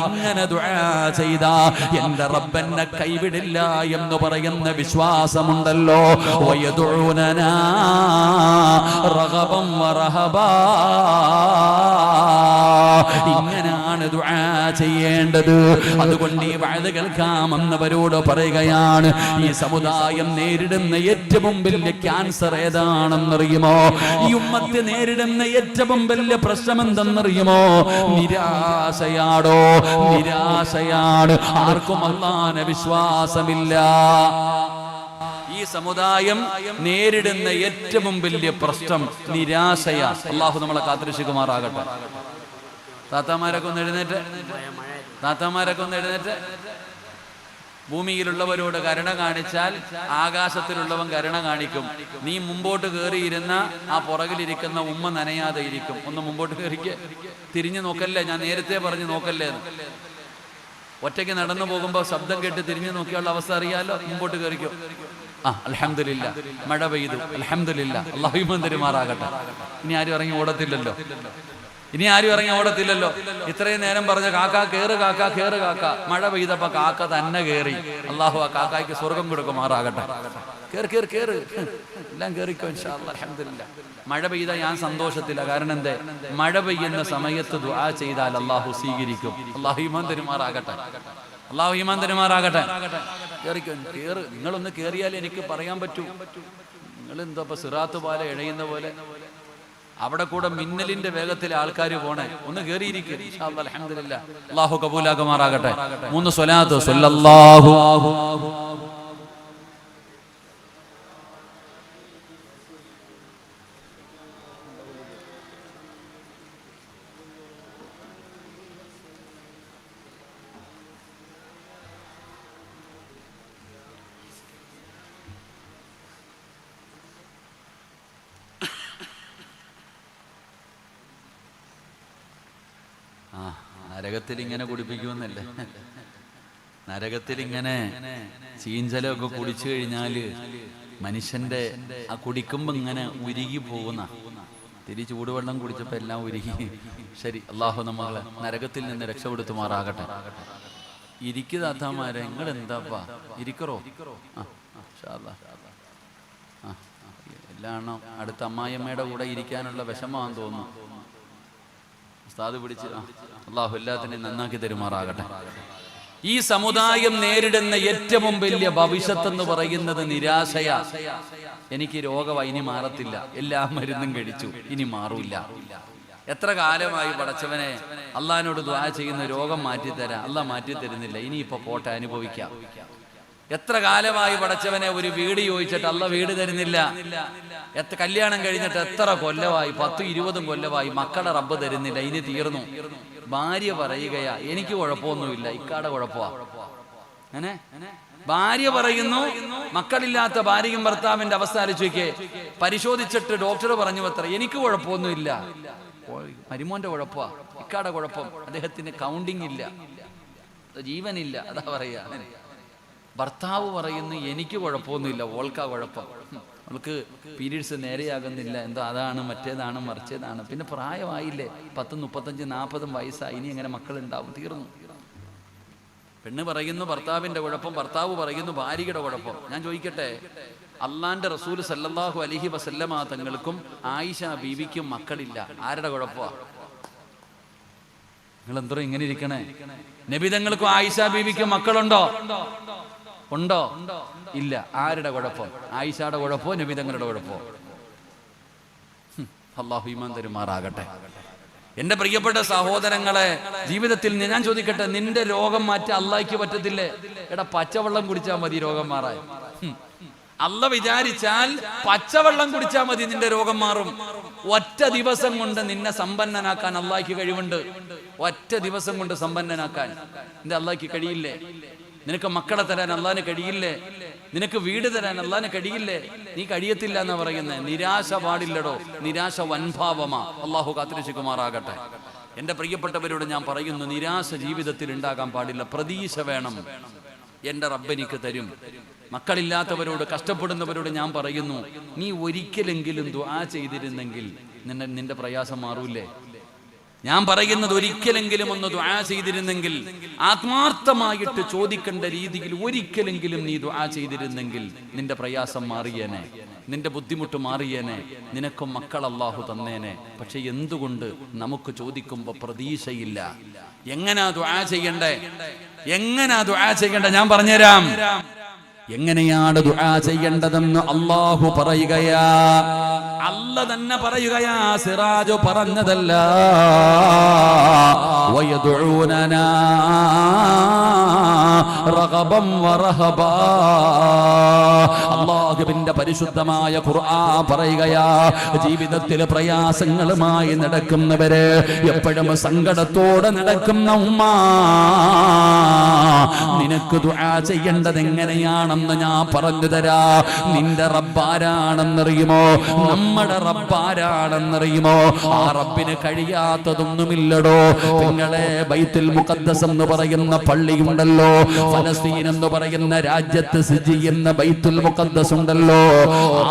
ഇങ്ങനെ ദുആ ചെയ്താ എന്റെ റബ്ബെന്നെ കൈവിടില്ല എന്ന് പറയുന്ന വിശ്വാസമുണ്ടല്ലോ. വയദുഊനനാ റഗബൻ വറഹബാ. ഇങ്ങനെയാണ് ദുആ ചെയ്യേണ്ടത്. അതുകൊണ്ട് ഈ വഅദ് കേൾക്കാമെന്നവരോട് പറയുകയാണ്, ഈ സമുദായം നേരിടുന്ന ഏറ്റവും വലിയ ക്യാൻസർ ഏതാണെന്നറിയുമോ? ഈ ഉമ്മത്ത് നേരിടുന്ന ഏറ്റവും വലിയ പ്രശ്നം എന്തെന്നറിയുമോ? നിരാശയാടോ, നിരാശയാണ്. ആർക്കും അല്ലാഹുവിനെ വിശ്വാസമില്ല. ഈ സമുദായം നേരിടുന്ന ഏറ്റവും വലിയ പ്രശ്നം നിരാശയാണ്. അല്ലാഹു നമ്മളെ കാത്തുരക്ഷിക്കുമാറാകട്ടെ. താത്താമാരൊക്കെ ഒന്ന് എഴുന്നേറ്റ്, താത്താമാരൊക്കെ ഒന്ന് എഴുന്നേറ്റ്. ഭൂമിയിലുള്ളവരോട് കരുണ കാണിച്ചാൽ ആകാശത്തിലുള്ളവൻ കരുണ കാണിക്കും. നീ മുമ്പോട്ട് കയറിയിരുന്ന ആ പുറകിലിരിക്കുന്ന ഉമ്മ നനയാതെ ഇരിക്കും. ഒന്ന് മുമ്പോട്ട് കയറിക്ക്. തിരിഞ്ഞു നോക്കല്ലേ, ഞാൻ നേരത്തെ പറഞ്ഞു നോക്കല്ലേ. ഒറ്റയ്ക്ക് നടന്നു പോകുമ്പോൾ ശബ്ദം കേട്ട് തിരിഞ്ഞു നോക്കിയുള്ള അവസ്ഥ അറിയാലോ. മുമ്പോട്ട് കയറിക്കോ. അൽഹംദുലില്ലാ, മഴ പെയ്തു. അൽഹംദുലില്ലാ, അല്ലാഹു ഈമാൻ തരുമാറാകട്ടെ. ഇനി ആരും ഇറങ്ങി ഓടത്തില്ലല്ലോ, ഇനി ആരും ഇറങ്ങി ഓടത്തില്ലല്ലോ. ഇത്രയും നേരം പറഞ്ഞ കാക്ക കേറ്, കാക്ക കേറ്, കാക്ക. മഴ പെയ്തപ്പോ കാക്ക തന്നെ കേറി. അല്ലാഹു ആ കാക്കായ്ക്ക് സ്വർഗം കൊടുക്കുമാറാകട്ടെ. കേറ് കേറ് കേറ്, എല്ലാം കേറിക്കോ ഇൻഷാ അല്ലാഹ്. അൽഹംദുലില്ലാ. മഴ പെയ്ത ഞാൻ സന്തോഷത്തില്ല. കാരണം എന്തേ? മഴ പെയ്യുന്ന സമയത്ത് ദുആ ചെയ്താൽ അല്ലാഹു സ്വീകരിക്കും. അല്ലാഹു ഈമാൻ തരുമാറാകട്ടെ. അല്ലാഹു ഈമാൻ തരുമാറാകട്ടെ. കേറിക്കോ, കേറ്. നിങ്ങളൊന്ന് കേറിയാലേ എനിക്ക് പറയാൻ പറ്റൂ. നിങ്ങൾ എന്താ ഇപ്പൊ സിറാത്ത് പോലെ ഇഴയുന്ന പോലെ അവിടെ കൂടെ മിന്നലിന്റെ വേഗത്തിൽ ആൾക്കാർ പോണേ. ഒന്ന് കേറിയിരിക്കും. ഇൻഷാ അല്ലാഹ്. അൽഹംദുലില്ലാ. അല്ലാഹു കബൂലാക്കുമാറാകട്ടെ. 3 സ്വലാത്ത്. സ്വല്ലല്ലാഹു നരകത്തിൽ ഇങ്ങനെ കുടിപ്പിക്കുമെന്നല്ലേ. നരകത്തിൽ ഇങ്ങനെ ചീഞ്ചലൊക്കെ കുടിച്ചു കഴിഞ്ഞാല് മനുഷ്യന്റെ ആ കുടിക്കുമ്പോ ഇങ്ങനെ ഉരുകി പോകുന്ന ചൂടുവെള്ളം കുടിച്ചപ്പോ എല്ലാം ഉരുകി. ശരി, അള്ളാഹു നമ്മളെ നരകത്തിൽ നിന്ന് രക്ഷപ്പെടുത്തുമാറാകട്ടെ. ഇരിക്കുതാത്താമാരെ നിങ്ങൾ എന്താപ്പാ ഇരിക്കറോ? എല്ലാം അടുത്ത അമ്മായിയമ്മയുടെ കൂടെ ഇരിക്കാനുള്ള വിഷമാണെന്ന് തോന്നുന്നു. ഉസ്താദ് പിടിച്ച് അള്ളാഹു എല്ലാത്തിനെയും നന്നാക്കി തരുമാറാകട്ടെ. ഈ സമുദായം നേരിടുന്ന ഏറ്റവും വലിയ ഭവിഷ്യത്ത് എന്ന് പറയുന്നത് നിരാശയാ. എനിക്ക് രോഗമായി, ഇനി മാറത്തില്ല, എല്ലാ മരുന്നും കഴിച്ചു, ഇനി മാറൂല്ല. എത്ര കാലമായി പടച്ചവനെ അള്ളാഹിനോട് ദുആ ചെയ്യുന്ന രോഗം മാറ്റിത്തരാം, അള്ളാഹ് മാറ്റി തരുന്നില്ല, ഇനിയിപ്പോ പോട്ടെ അനുഭവിക്കാം. എത്ര കാലമായി പടച്ചവനെ ഒരു വീട് ചോദിച്ചിട്ട് അള്ളാഹ് വീട് തരുന്നില്ല. കല്യാണം കഴിഞ്ഞിട്ട് എത്ര കൊല്ലമായി, 10-20 കൊല്ലമായി, മക്കളെ റബ്ബ് തരുന്നില്ല, ഇനി തീർന്നു. ഭാര്യ പറയുകയാ എനിക്ക് കുഴപ്പമൊന്നുമില്ല, ഇക്കാടെ കുഴപ്പമാ. അങ്ങനെ ഭാര്യ പറയുന്നു, മക്കളില്ലാത്ത ഭാര്യയും ഭർത്താവിന്റെ അവസ്ഥ ആലോചിക്കേ. പരിശോധിച്ചിട്ട് ഡോക്ടർ പറഞ്ഞു അത്ര എനിക്ക് കുഴപ്പമൊന്നുമില്ല, മരുമോന്റെ കുഴപ്പമാ, ഇക്കാടെ കുഴപ്പം, അദ്ദേഹത്തിന് കൗണ്ടിങ് ഇല്ല, ജീവനില്ല, അതാ പറയാ. ഭർത്താവ് പറയുന്നു എനിക്ക് കുഴപ്പമൊന്നുമില്ല, ഓൾക്കാ കുഴപ്പം, അവൾക്ക് പീരീഡ്സ് നേരെയാകുന്നില്ല, എന്തോ അതാണ് മറ്റേതാണ് മറിച്ചതാണ്, പിന്നെ പ്രായമായില്ലേ, 10, 35, 40 വയസ്സായി, ഇനി എങ്ങനെ മക്കളുണ്ടാവും, തീർന്നു. പെണ്ണ് പറയുന്നു ഭർത്താവിന്റെ കുഴപ്പം, ഭർത്താവ് പറയുന്നു ഭാര്യയുടെ കുഴപ്പം. ഞാൻ ചോദിക്കട്ടെ, അള്ളാന്റെ റസൂൽ സല്ലല്ലാഹു അലൈഹി വസല്ലമ തങ്ങൾക്കും ആയിഷ ബീവിക്കും മക്കളില്ല, ആരുടെ കുഴപ്പമാ? നിങ്ങൾ എന്തോ ഇങ്ങനെ ഇരിക്കണേ? നബി തങ്ങൾക്കും ആയിഷ ബീവിക്കും മക്കളുണ്ടോ? ഉണ്ടോ? ഇല്ല. ആരുടെ കുഴപ്പം? ആയിഷയുടെ കുഴപ്പമോ നബി തങ്ങളുടെ കുഴപ്പമോ? അല്ലാഹു ഈമാൻ തരുമാറാകട്ടെ. എന്റെ പ്രിയപ്പെട്ട സഹോദരങ്ങളെ, ജീവിതത്തിൽ ഞാൻ ചോദിക്കട്ടെ, നിന്റെ രോഗം മാറ്റാൻ അള്ളാഹിക്ക് പറ്റത്തില്ലേ? എടാ, പച്ചവെള്ളം കുടിച്ചാൽ മതി രോഗം മാറാൻ. അള്ള വിചാരിച്ചാൽ പച്ചവെള്ളം കുടിച്ചാൽ മതി, നിന്റെ രോഗം മാറും. ഒറ്റ ദിവസം കൊണ്ട് നിന്നെ സമ്പന്നനാക്കാൻ അള്ളാഹിക്ക് കഴിവുണ്ട്. ഒറ്റ ദിവസം കൊണ്ട് സമ്പന്നനാക്കാൻ നിന്റെ അള്ളാഹിക്ക് കഴിയില്ലേ? നിനക്ക് മക്കളെ തരാൻ അള്ളാഹിന് കഴിയില്ലേ? നിനക്ക് വീട് തരാൻ അള്ളാഹിന് കഴിയില്ലേ? നീ കഴിയത്തില്ല എന്നാ പറയുന്നത്. നിരാശ പാടില്ലടോ, നിരാശ വൻഭാവമാ. അള്ളാഹു കാത്തിരക്ഷിക്കുമാറാകട്ടെ. എന്റെ പ്രിയപ്പെട്ടവരോട് ഞാൻ പറയുന്നു, നിരാശ ജീവിതത്തിൽ ഉണ്ടാകാൻ പാടില്ല, പ്രതീക്ഷ വേണം. എന്റെ റബ്ബെനിക്ക് തരും. മക്കളില്ലാത്തവരോട്, കഷ്ടപ്പെടുന്നവരോട് ഞാൻ പറയുന്നു, നീ ഒരിക്കലെങ്കിലും ദുആ ചെയ്തിരുന്നെങ്കിൽ നിന്റെ പ്രയാസം മാറൂലേ? ഞാൻ പറയുന്നത്, ഒരിക്കലെങ്കിലും ഒന്ന് ദുആ ചെയ്തിരുന്നെങ്കിൽ, ആത്മാർത്ഥമായിട്ട് ചോദിക്കേണ്ട രീതിയിൽ ഒരിക്കലെങ്കിലും നീ ദുആ ചെയ്തിരുന്നെങ്കിൽ നിന്റെ പ്രയാസം മാറിയേനെ, നിന്റെ ബുദ്ധിമുട്ട് മാറിയേനെ, നിനക്കും മക്കൾ അല്ലാഹു തന്നേനെ. പക്ഷെ എന്തുകൊണ്ട് നമുക്ക് ചോദിക്കുമ്പോ പ്രതീക്ഷയില്ല? എങ്ങനാ ദുആ ചെയ്യണ്ടേ? എങ്ങനാ ദുആ ചെയ്യണ്ടേ? ഞാൻ പറഞ്ഞുതരാം. എങ്ങനെയാണ് ദുആ ചെയ്യേണ്ടതെന്ന് അല്ലാഹു പറയുകയാ. അല്ല തന്നെ പറയുകയാ, സിറാജ് പറഞ്ഞതല്ല. വയദുഊനനാ റഗബൻ വറഹബാ. അല്ലാഹുവിന്റെ പരിശുദ്ധമായ ഖുർആൻ പറയുകയാ, ജീവിതത്തിൽ പ്രയാസങ്ങളുമായി നടക്കുന്നവര്, എപ്പോഴും സങ്കടത്തോടെ നടക്കുന്ന ഉമ്മ, നിനക്ക് ദുആ ചെയ്യേണ്ടത് എങ്ങനെയാണെന്ന് ഞാൻ പറഞ്ഞു തരാ. നിന്റെ റബ്ബാരാണെന്നറിയുമോ? നമ്മുടെ റബ്ബാരാണെന്നറിയുമോ? ആ റബ്ബിന് കഴിയാത്തതൊന്നുമില്ലടോ. നിങ്ങളെ ബൈത്തുൽ മുഖദ്ദസ് എന്ന് പറയുന്ന പള്ളിയുണ്ടല്ലോ, ഫലസ്തീൻ എന്ന് പറയുന്ന രാജ്യത്ത് സ്ഥിതി ചെയ്യുന്ന ബൈത്തുൽ മുഖദ്ദസ് ഉണ്ടല്ലോ,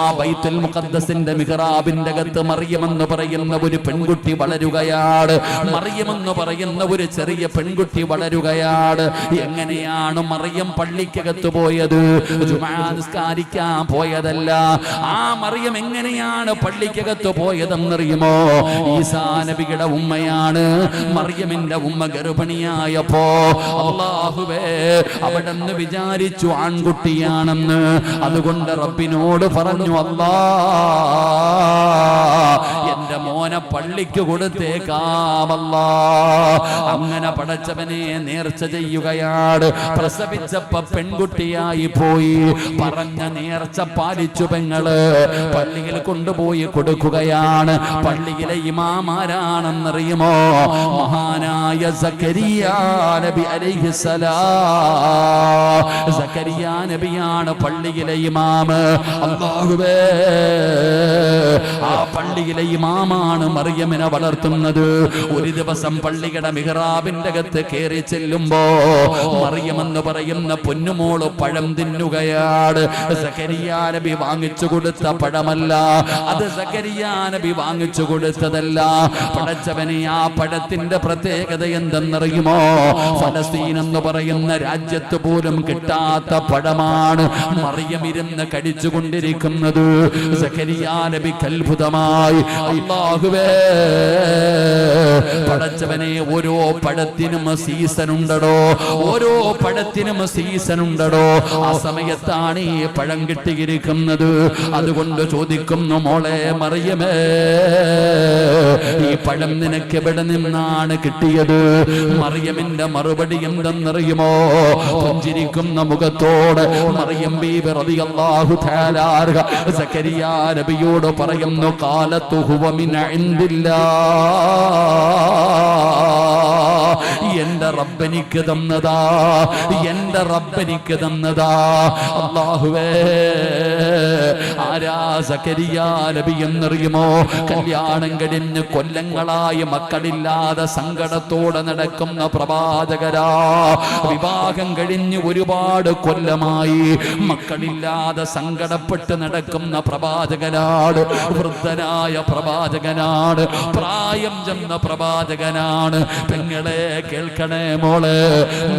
ആ ബൈത്തുൽ മുഖദ്ദസിന്റെ മിഹ്റാബിന്റെ അകത്ത് മറിയം എന്ന് പറയുന്ന ഒരു പെൺകുട്ടി വളരുകയാണ്. മറിയം എന്ന് പറയുന്ന ഒരു ചെറിയ പെൺകുട്ടി വളരുകയാണ്. എങ്ങനെയാണ് മറിയം പള്ളിക്കകത്ത് പോയത്? ജുമാ നിസ്കാരിക്കാൻ പോയതല്ല. ആ മറിയം എങ്ങനെയാണ് പള്ളിക്കകത്ത് പോയതെന്നറിയുമോ? ഈസാ നബിയുടെ ഉമ്മയാണ്. മറിയമിന്റെ ഉമ്മ ഗർഭിണിയായപ്പോ അല്ലാഹുവേ, അവിടെന്ന് വിചാരിച്ചു ആൺകുട്ടിയാണെന്ന്. അതുകൊണ്ട് റബ്ബിനോട് പറഞ്ഞു, അല്ലാ, എന്റെ മോനെ പള്ളിക്ക് കൊടുത്തേക്കാമല്ലാ. അങ്ങനെ പടച്ചവനെ നേർച്ച ചെയ്യുകയാണ്. പ്രസവിച്ചപ്പോ പെൺകുട്ടിയായി പോയി. പറഞ്ഞ നേർച്ച പാലിച്ചു പെങ്ങള്. പള്ളിയിൽ കൊണ്ടുപോയി കൊടുക്കുകയാണ്. പള്ളിയിലെ ഇമാമാരാണെന്നറിയുമോ? മഹാനായ സക്കരിയാ നബി അലൈഹിസ്സലാം. സക്കരിയാ നബിയാണ് പള്ളിയിലെ ഇമാമ്. അല്ലാഹുവേ, ആ പള്ളിയിലെ ഇമാമാണ് മറിയമിനെ വളർത്തുന്നത്. ഒരു ദിവസം പള്ളിയുടെ മിഹ്റാബിന്റെ അകത്ത് കയറി ചെല്ലുമ്പോ മറിയം എന്ന് പറയുന്ന പൊന്നുമോള് പഴം തിന്നുകയാണ്. സക്കരിയാ നബി വാങ്ങിച്ചു കൊടുത്ത പഴമല്ല, അത് സക്കരിയാ നബി വാങ്ങിച്ചു കൊടുത്തതല്ല. പടച്ചവനെ, ആ പഴത്തിന്റെ പ്രത്യേകത എന്തെന്നറിയുമോ? ഫലസ്തീൻ എന്ന് പറയുന്ന രാജ്യത്ത് പോലും കിട്ടാത്ത പഴമാണ് മറിയം ഇരുന്ന് കടിച്ചുകൊണ്ടിരിക്കുന്നത്. സക്കരിയാ നബിക്ക് അത്ഭുതമായി. അല്ലാഹുവേ, പടച്ചവനെ, ഓരോ പഴത്തിനും സീസൺ ഉണ്ടടോ, ഓരോ പഴത്തിനും സീസൺ ഉണ്ടടോ. ആ സമയത്താണ് ഈ പഴം കിട്ടിയിരിക്കുന്നത്. അതുകൊണ്ട് ചോദിക്കുന്നു, മോളെ മറിയമേ, ഈ പഴം നിനക്ക് എവിടെ നിന്നാണ് കിട്ടിയത്? മറിയമിന്റെ മറുപടി എന്തെന്നറിയുമോ? പുഞ്ചിരിക്കുന്ന മുഖത്തോടെ മറിയം ബീബി റളിയല്ലാഹു തആല അൻഹ സക്കരിയാ നബിയോട് പറയുന്നു, ഖാലത്തു ഹുവ മിൻ ഇൻദില്ലാഹ്, എന്റെ റബ്ബനിക്ക് തന്നതാ, എന്റെ റബ്ബനിക്ക് തന്നതാ. അല്ലാഹുവേ, ആരാ സക്കരിയാ നബി എന്നറിയുമോ? കല്യാണം കഴിഞ്ഞ് കൊല്ലങ്ങളായി മക്കളില്ലാതെ സങ്കടത്തോടെ നടക്കുന്ന പ്രവാചകരാ. വിവാഹം കഴിഞ്ഞ് ഒരുപാട് കൊല്ലമായി മക്കളില്ലാതെ സങ്കടപ്പെട്ട് നടക്കുന്ന പ്രവാചകനാണ്. വൃദ്ധനായ പ്രവാചകനാണ്, പ്രായം ചെന്ന പ്രവാചകനാണ്. പെങ്ങളെ കേൾക്കണേ മോളെ,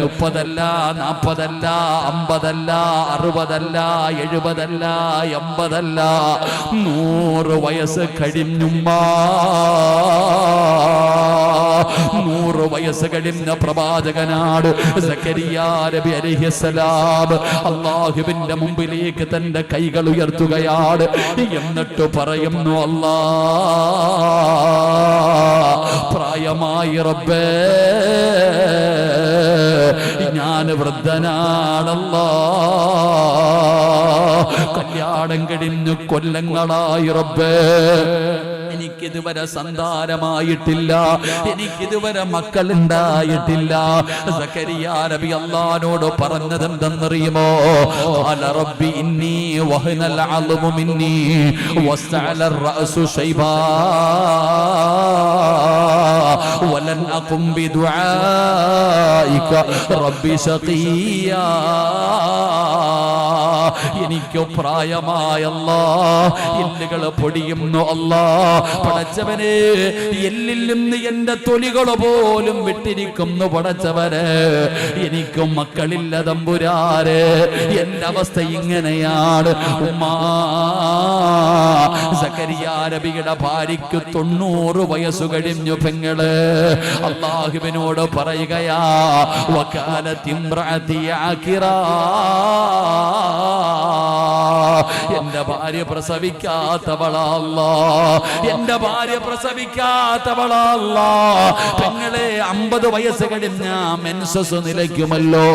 30 അല്ല 40 അല്ല 50 അല്ല 60 അല്ല 70 അല്ല 80 അല്ല, 100 വയസ്സ് കഴിഞ്ഞുമ്മ. 100 വയസ്സ് കഴിഞ്ഞ പ്രവാചകനാണ് സക്കരിയാ നബി അലൈഹിസ്സലാം. അല്ലാഹുവിന്റെ മുമ്പിലേക്ക് തന്റെ കൈകൾ ഉയർത്തുകയാണ്. എന്നിട്ട് പറയുന്നു, അല്ലാ, പ്രായമായി റബ്ബേ, ഞാൻ വൃദ്ധനാണല്ലാ, കല്യാണം കഴിഞ്ഞു കൊല്ലങ്ങളായി റബ്ബേ, എനിക്കിതുവരെ സന്താനമായിട്ടില്ല, എനിക്കിതുവരെ മക്കളുണ്ടായിട്ടില്ല. സക്കരിയാ നബി അല്ലാഹുവോട് പറഞ്ഞത് എന്തെന്നറിയുമോ? ഖാല റബ്ബി ഇന്നി വഹനൽ അളമു മിന്നി വസ്തഅല റഅസു ശൈബാ വലൻ അഖും ബിദുആഇക റബ്ബി ശഖിയാ. എനിക്ക് പ്രായമായല്ലാ, എല്ലുകൾ പൊടിയുന്നു അല്ലാ. പടച്ചവനെ, എല്ലിൽ നിന്ന് എന്റെ തൊലികൾ പോലും വിട്ടിരിക്കുന്നു പടച്ചവനെ. എനിക്ക് മക്കളില്ല തമ്പുരാരെ, എന്റെ അവസ്ഥ ഇങ്ങനെയാണ്. ഉമ്മാ, സക്കരിയാ നബിയുടെ ഭാര്യയ്ക്ക് 90 വയസ്സ് കഴിഞ്ഞു പെങ്ങള്. അല്ലാഹുവിനോട് പറയുകയാ, വകാലത്ത് ഇംറഅതി ആകിറാ, എന്റെ ഭാര്യ പ്രസവിക്കാത്തവളല്ല, എന്റെ ഭാര്യ പ്രസവിക്കാത്തവളല്ല. പെങ്ങളെ, 50 വയസ്സ് കഴിഞ്ഞ മെൻസസ് നിലയ്ക്കുമല്ലോ.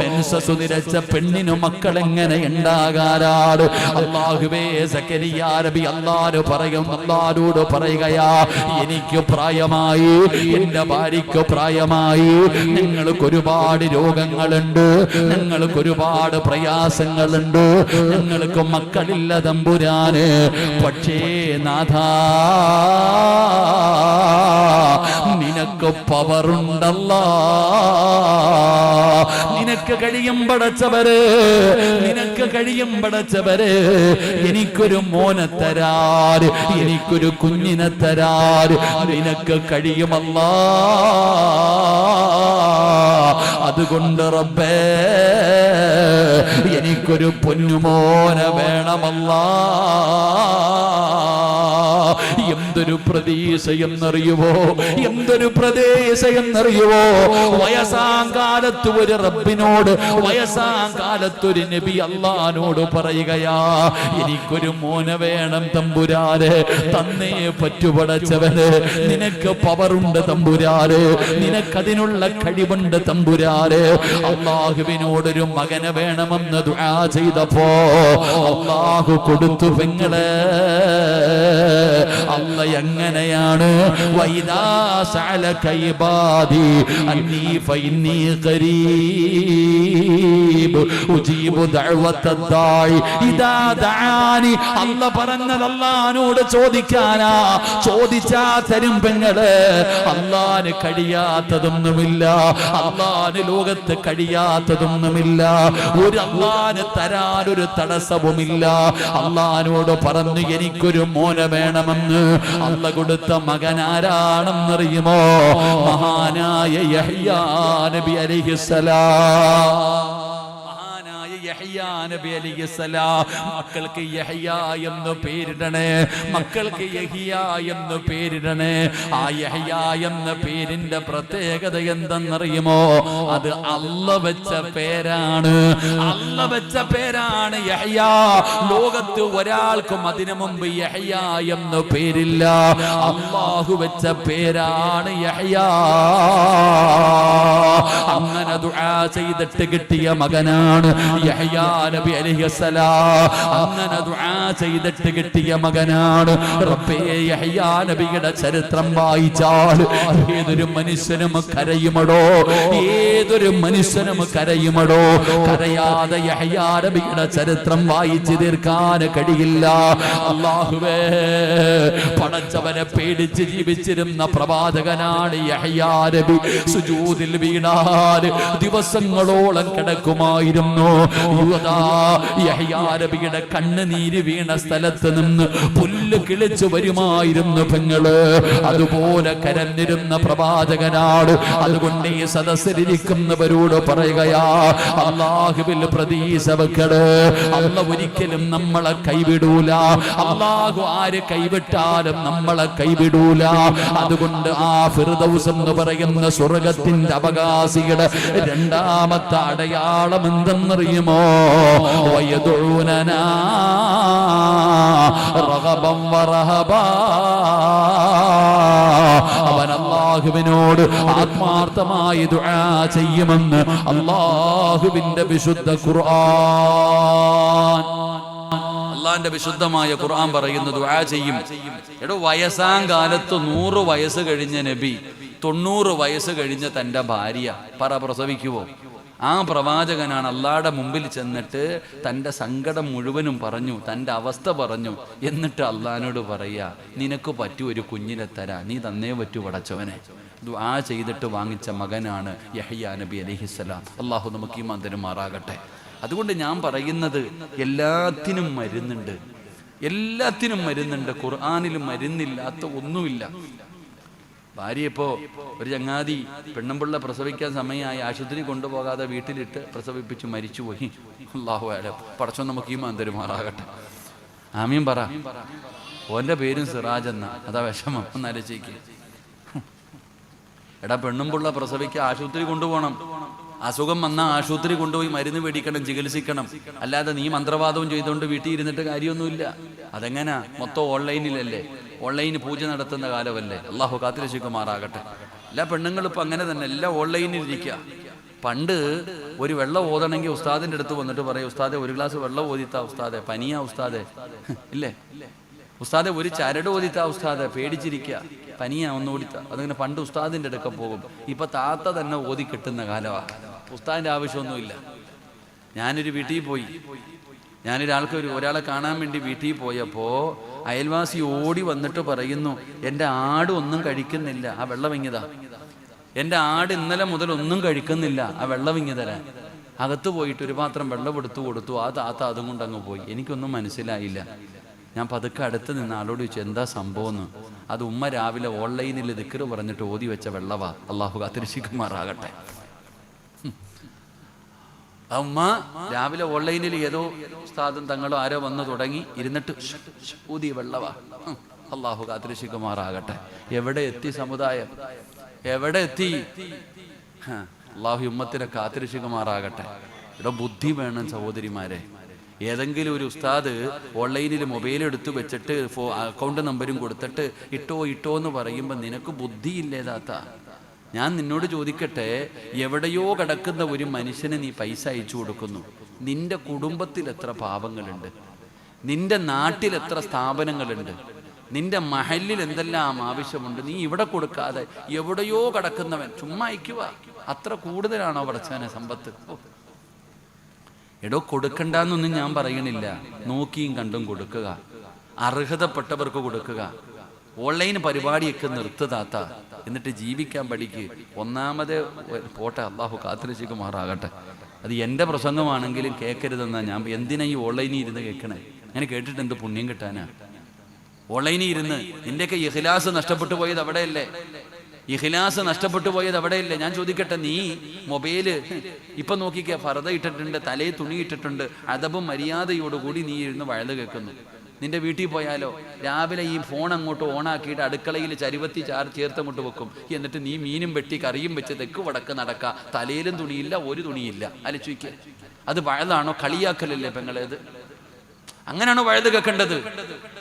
മെൻസസ് നിലച്ച പെണ്ണിനു മക്കൾ എങ്ങനെ ഉണ്ടാകാനാണ്? അല്ലാഹുവേ, സക്കരിയാ നബി അല്ലാഹുവോട് പറയുകയാ, എനിക്ക് പ്രായമായി, എന്റെ ഭാര്യയ്ക്ക് പ്രായമായി, ഞങ്ങൾക്ക് ഒരുപാട് രോഗങ്ങളുണ്ട്, ഞങ്ങൾക്ക് ഒരുപാട് പ്രയാസങ്ങളുണ്ട്, ഞങ്ങൾക്ക് മക്കളില്ല തമ്പുരാന്. പക്ഷേ നാഥാ, നിനക്ക് പവറുണ്ടല്ലാ, നിനക്ക് കഴിയും പടച്ചവരെ, നിനക്ക് കഴിയും പടച്ചവരെ. എനിക്കൊരു മോനെ തരാറ്, എനിക്കൊരു കുഞ്ഞിനെ തരാറ് നിനക്ക് കഴിയുമല്ലാ. അതുകൊണ്ട് റബ്ബേ, എനിക്കൊരു പൊന്നുമോനെ വേണമല്ലാ. എന്തൊരു പ്രതീക്ഷയെന്നറിയുവോ, എന്തൊരു പ്രതീക്ഷയെന്നറിയുവോ? വയസ്സാങ്കാലത്ത് ഒരു റബ്ബിനോട്, വയസ്സാങ്കാലത്തൊരു നബി അല്ലാഹുവോട് പറയുകയാ, എനിക്കൊരു മോനെ വേണം തമ്പുരാനെ. തന്നേ പറ്റുപടച്ചവന്, നിനക്ക് പവറുണ്ട് തമ്പുരാനെ, നിനക്കതിനുള്ള കഴിവുണ്ട് തമ്പുരാനെ. അല്ലാഹുവിനോടൊരു മകനെ വേണമെന്ന് ദുആ ചെയ്തപ്പോ അല്ലാഹു കൊടുത്തു പെങ്ങളെ. അല്ല എങ്ങനെയാണ് വൈദാ സഅലക ഇബാദി അന്നീ ഫഇന്നീ ഖരീബ് ഉജീബു ദഅവത്തദ് ദാഇ ഇദാ ദഅാനി. അല്ലാഹ് പറഞ്ഞത് അല്ലാഹുവോട് ചോദിക്കാനാ, ചോദിച്ചാ തരും പെങ്ങളെ. അല്ലാഹുവിന് കഴിയാത്തതൊന്നുമില്ല, അല്ലാഹുവിന് ലോകത്ത് കഴിയാത്തതൊന്നുമില്ല, ഒരു അല്ലാഹുവിന് തരാൻ ഒരു തടസ്സവുമില്ല. അല്ലാഹുവോട് പറഞ്ഞു എനിക്കൊരു മോനെ വേണമെന്ന്. അല്ലാഹ് കൊടുത്ത മകൻ ആരാണെന്നറിയുമോ? മഹാനായ യഹ്യാ നബി അലൈഹിസ്സലാം. യഹ്യാ നബി അലൈഹിസ്സലാം. മക്കൾക്ക് യഹ്യാ എന്ന് പേരിടണേ, മക്കൾക്ക് യഹ്യാ എന്ന് പേരിടണേ. ആ യഹ്യാ എന്ന പേരിന്റെ പ്രത്യേകത എന്തെന്നറിയുമോ? അത് അല്ലാഹ് വെച്ച പേരാണ്, അല്ലാഹ് വെച്ച പേരാണ് യഹ്യാ. ലോകത്ത് ഒരാൾക്കും അതിനു മുമ്പ് യഹ്യാ എന്ന് പേരില്ല. അല്ലാഹു വെച്ച പേരാണ് യഹ്യാ. അങ്ങനെ ദുആ ചെയ്തിട്ട് കിട്ടിയ മകനാണ് യഹ്യാ നബി അലൈഹിസ്സലാം. അങ്ങനെ ദുആ ചെയ്തിട്ട് കിട്ടിയ മകനാണ്. റബ്ബേ, യഹ്യാ നബിയുടെ ചരിത്രം വായിച്ചാൽ ഏതൊരു മനുഷ്യനും കരയുമടോ, ഏതൊരു മനുഷ്യനും കരയുമടോ. കരയാതെ യഹ്യാ നബിയുടെ ചരിത്രം വായിച്ചു തീർക്കാൻ കഴിയില്ല. അല്ലാഹുവേ, പടച്ചവനെ പേടിച്ച് ജീവിച്ചിരുന്ന പ്രവാചകനാണ് യഹ്യാ നബി. സുജൂദിൽ വീണാൽ ദിവസങ്ങളോളം കിടക്കുമായിരുന്നു. യഹ്യാ നബിയുടെ കണ്ണുനീര് വീണ സ്ഥലത്ത് നിന്ന് പുല്ല് കിളിച്ചു വരുമായിരുന്നു പെങ്ങള്. അതുപോലെ കരഞ്ഞിരുന്ന പ്രവാചകനാണ്. അതുകൊണ്ട് ഈ സദസ്സിലിരിക്കുന്നവരോട് പറയുകയാ, അല്ലാഹുവിൽ പ്രതീക്ഷ വെക്കട്. അല്ലാഹു ഒരിക്കലും നമ്മളെ കൈവിടൂല. അല്ലാഹു ആര് കൈവിട്ടാലും നമ്മളെ കൈവിടൂല. അതുകൊണ്ട് ആ ഫിർദൗസ് എന്ന് പറയുന്ന സ്വർഗത്തിന്റെ അവകാശിയുടെ രണ്ടാമത്തെ അടയാളം എന്തെന്നറിയുമോ? വയദുഊനനാ റഗബൻ വറഹബാ. അവൻ അല്ലാഹുവിനോട് ആത്മാർത്ഥമായി ദുആ ചെയ്യുമെന്ന് അല്ലാഹുവിന്റെ വിശുദ്ധ ഖുർആൻ. അള്ളാന്റെ വിശുദ്ധമായ ഖുർആൻ പറയുന്നു ദുആ ചെയ്യും. എടോ, വയസ്സാം കാലത്ത് 100 വയസ്സ് കഴിഞ്ഞ നബി 90 വയസ്സ് കഴിഞ്ഞ തന്റെ ഭാര്യ പ്രസവിക്കുവോ? ആ പ്രവാചകനാണ് അള്ളാഹുടെ മുമ്പിൽ ചെന്നിട്ട് തൻ്റെ സങ്കടം മുഴുവനും പറഞ്ഞു, തൻ്റെ അവസ്ഥ പറഞ്ഞു. എന്നിട്ട് അള്ളാഹിനോട് പറയാ, നിനക്ക് പറ്റൂ ഒരു കുഞ്ഞിനെ തരാ, നീ തന്നേ പറ്റൂ പടച്ചവനെ. ദുആ ചെയ്തിട്ട് വാങ്ങിച്ച മകനാണ് യഹ്യാ നബി അലൈഹിസ്സലാം. അള്ളാഹു നമുക്ക് ഈമാൻ തരുമാറാകട്ടെ. അതുകൊണ്ട് ഞാൻ പറയുന്നത്, എല്ലാത്തിനും മരുന്നുണ്ട്, എല്ലാത്തിനും മരുന്നുണ്ട്. ഖുർആനിൽ മരുന്നില്ലാത്ത ഒന്നുമില്ല. ഭാര്യ ഇപ്പോൾ ഒരു ചങ്ങാതി പെണ്ണുമ്പിള്ള പ്രസവിക്കാൻ സമയമായി ആശുപത്രി കൊണ്ടുപോകാതെ വീട്ടിലിട്ട് പ്രസവിപ്പിച്ച് മരിച്ചുപോയി. അല്ലാഹു അലം. പടച്ചോൻ നമുക്ക് ഈമാൻ തരുമാറാകട്ടെ. ആമീൻ പറ. ഓന്റെ പേരും സിറാജ് എന്ന. അതാ വിഷമം. ഒന്നാലോചിക്കുക. എടാ, പെണ്ണുമ്പിള്ള പ്രസവിക്കാൻ ആശുപത്രി കൊണ്ടുപോകണം. അസുഖം വന്നാൽ ആശുപത്രി കൊണ്ടുപോയി മരുന്ന് മേടിക്കണം, ചികിത്സിക്കണം. അല്ലാതെ നീ മന്ത്രവാദവും ചെയ്തുകൊണ്ട് വീട്ടിൽ ഇരുന്നിട്ട് കാര്യമൊന്നുമില്ല. അതെങ്ങനാ? മൊത്തം ഓൺലൈനിലല്ലേ? ഓൺലൈന് പൂജ നടത്തുന്ന കാലമല്ലേ? അള്ളാഹു കാത്തിരക്ഷിക്കുമാറാകട്ടെ. എല്ലാ പെണ്ണുങ്ങളും ഇപ്പം അങ്ങനെ തന്നെ, എല്ലാം ഓൺലൈനിൽ ഇരിക്കുക. പണ്ട് ഒരു വെള്ളം ഓതണമെങ്കിൽ ഉസ്താദിന്റെ അടുത്ത് വന്നിട്ട് പറയും, ഉസ്താദെ ഒരു ഗ്ലാസ് വെള്ളം ഓതിത്താ ഉസ്താദെ, പനിയാ ഉസ്താദെ, ഇല്ലേ? ഉസ്താദെ ഒരു ചരട് ഓതിത്താ ഉസ്താദെ, പേടിച്ചിരിക്കുക, പനിയാ ഒന്ന് ഓടിത്ത. അതങ്ങനെ പണ്ട് ഉസ്താദിന്റെ അടുക്ക പോകും. ഇപ്പൊ താത്ത തന്നെ ഓതി കിട്ടുന്ന കാലമാണ്. ഉസ്താദിന്റെ ആവശ്യമൊന്നുമില്ല. ഞാനൊരു വീട്ടിൽ പോയി, ഒരാളെ കാണാൻ വേണ്ടി വീട്ടിൽ പോയപ്പോൾ അയൽവാസി ഓടി വന്നിട്ട് പറയുന്നു, എൻ്റെ ആട് ഒന്നും കഴിക്കുന്നില്ല, ആ വെള്ളം ഇങ്ങിതാ. എൻ്റെ ആട് ഇന്നലെ മുതൽ ഒന്നും കഴിക്കുന്നില്ല, ആ വെള്ളം ഇങ്ങി തരാൻ. അകത്ത് പോയിട്ട് ഒരു പാത്രം വെള്ളം എടുത്തു കൊടുത്തു. ആ താത്ത അതും കൊണ്ടങ്ങ് പോയി. എനിക്കൊന്നും മനസ്സിലായില്ല. ഞാൻ പതുക്കെ അടുത്ത് നിന്ന് ആളോട് ചോദിച്ചു, എന്താ സംഭവം എന്ന്. അത് ഉമ്മ രാവിലെ ഓൺലൈനിൽ ദിക്ർ പറഞ്ഞിട്ട് ഓതി വെച്ച വെള്ളവാ. അള്ളാഹു കാത്തിരക്ഷിക്കുമാറാകട്ടെ. ഉമ്മ രാവിലെ ഓൺലൈനിൽ ഏതോ ഉസ്താദും തങ്ങളോ ആരോ വന്ന് തുടങ്ങി ഇരുന്നിട്ട് ഊതിയ വെള്ളവാ. അള്ളാഹു കാത്തിരക്ഷിക്കുമാറാകട്ടെ. എവിടെ എത്തി സമുദായം? എവിടെ എത്തി? അള്ളാഹു ഉമ്മത്തിനെ കാത്തിരക്ഷിക്കുമാറാകട്ടെ. ഇവിടെ ബുദ്ധി വേണം സഹോദരിമാരെ. ഏതെങ്കിലും ഒരു ഉസ്താദ് ഓൺലൈനിൽ മൊബൈൽ എടുത്തു വെച്ചിട്ട് അക്കൗണ്ട് നമ്പരും കൊടുത്തിട്ട് ഇട്ടോ എന്ന് പറയുമ്പോൾ നിനക്ക് ബുദ്ധിയില്ലേതാത്ത? ഞാൻ നിന്നോട് ചോദിക്കട്ടെ, എവിടെയോ കിടക്കുന്ന ഒരു മനുഷ്യന് നീ പൈസ അയച്ചു കൊടുക്കുന്നു. നിന്റെ കുടുംബത്തിൽ എത്ര പാവങ്ങളുണ്ട്? നിന്റെ നാട്ടിൽ എത്ര സ്ഥാപനങ്ങളുണ്ട്? നിന്റെ മഹലിൽ എന്തെല്ലാം ആവശ്യമുണ്ട് നീ ഇവിടെ കൊടുക്കാതെ എവിടെയോ കിടക്കുന്നവൻ ചുമ്മാ അയക്കുക. അത്ര കൂടുതലാണോ പടച്ചവനെ സമ്പത്ത്? എടോ, കൊടുക്കണ്ടെന്നൊന്നും ഞാൻ പറയണില്ല. നോക്കിയും കണ്ടും കൊടുക്കുക, അർഹതപ്പെട്ടവർക്ക് കൊടുക്കുക. ഓൺലൈൻ പരിപാടിയൊക്കെ നിർത്തുതാത്ത, എന്നിട്ട് ജീവിക്കാൻ പഠിക്ക്. ഒന്നാമത് പോട്ടെ, അള്ളാഹു കാത്തിരക്ഷിക്കുമാറാകട്ടെ. അത് എൻ്റെ പ്രസംഗമാണെങ്കിലും കേൾക്കരുതെന്നാ ഞാൻ. എന്തിനാ ഈ ഓൺലൈനിൽ ഇരുന്ന് കേൾക്കണേ? ഞാൻ കേട്ടിട്ട് എന്ത് പുണ്യം കിട്ടാനാ? ഓൺലൈനിൽ ഇരുന്ന് നിന്റെയൊക്കെ ഇഖ്ലാസ് നഷ്ടപ്പെട്ടു പോയത് അവിടെയല്ലേ? ഇഖ്ലാസ് നഷ്ടപ്പെട്ടു പോയത് അവിടെയല്ലേ? ഞാൻ ചോദിക്കട്ടെ, നീ മൊബൈല് ഇപ്പൊ നോക്കിക്കേ, ഫർദ ഇട്ടിട്ടുണ്ട്, തലയിൽ തുണി ഇട്ടിട്ടുണ്ട്, അദബും മര്യാദയോടുകൂടി നീ ഇരുന്ന് വഴുത് കേൾക്കുന്നു. നിന്റെ വീട്ടിൽ പോയാലോ, രാവിലെ ഈ ഫോൺ അങ്ങോട്ട് ഓണാക്കിയിട്ട് അടുക്കളയിൽ ചരുവത്തി ചേർത്തങ്ങോട്ട് വെക്കും. എന്നിട്ട് നീ മീനും വെട്ടി കറിയും വെച്ച് തെക്ക് വടക്ക് നടക്ക, തലയിലും തുണിയില്ല, ഒരു തുണിയില്ല. അലച്ചുയ്ക്ക്, അത് വഴുതാണോ? കളിയാക്കലല്ലേ പെങ്ങളേത്? അങ്ങനെയാണോ വഴുത് കേൾക്കേണ്ടത്?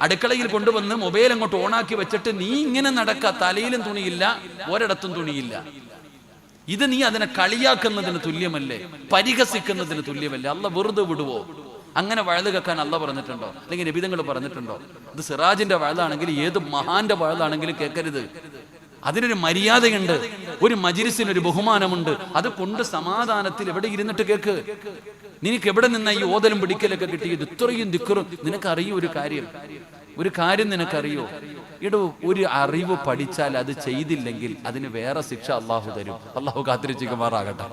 അടുക്കളയിൽ കൊണ്ടുവന്ന് മൊബൈൽ അങ്ങോട്ട് ഓണാക്കി വെച്ചിട്ട് നീ ഇങ്ങനെ നടക്ക, തലയിലും തുണിയില്ല, ഒരിടത്തും തുണിയില്ല. ഇത് നീ അതിനെ കളിയാക്കുന്നതിന് തുല്യമല്ലേ? പരിഹസിക്കുന്നതിന് തുല്യമല്ലേ? അല്ല വെറുതെ വിടുവോ? അങ്ങനെ വഴുത് കേൾക്കാൻ അല്ല പറഞ്ഞിട്ടുണ്ടോ? അല്ലെങ്കിൽ നബിതങ്ങൾ പറഞ്ഞിട്ടുണ്ടോ? ഇത് സിറാജിന്റെ വഴുതാണെങ്കിൽ ഏത് മഹാന്റെ വഴുതാണെങ്കിലും കേൾക്കരുത്. അതിനൊരു മര്യാദയുണ്ട്, ഒരു മജ്‌ലിസിനൊരു ബഹുമാനമുണ്ട്. അത് കൊണ്ട് സമാധാനത്തിൽ എവിടെ ഇരുന്നിട്ട് കേൾക്ക്. നിനക്ക് എവിടെ നിന്ന ഈ ഓതലും പിടിക്കലൊക്കെ കിട്ടിയത്? ഇത്രയും ദിക്റും നിനക്കറിയോ? ഒരു കാര്യം നിനക്കറിയോ? ഇടോ, ഒരു അറിവ് പഠിച്ചാൽ അത് ചെയ്തില്ലെങ്കിൽ അതിന് വേറെ ശിക്ഷ അള്ളാഹു തരും. അള്ളാഹു കാത്തിരക്ഷിക്കുമാറാകട്ടെ.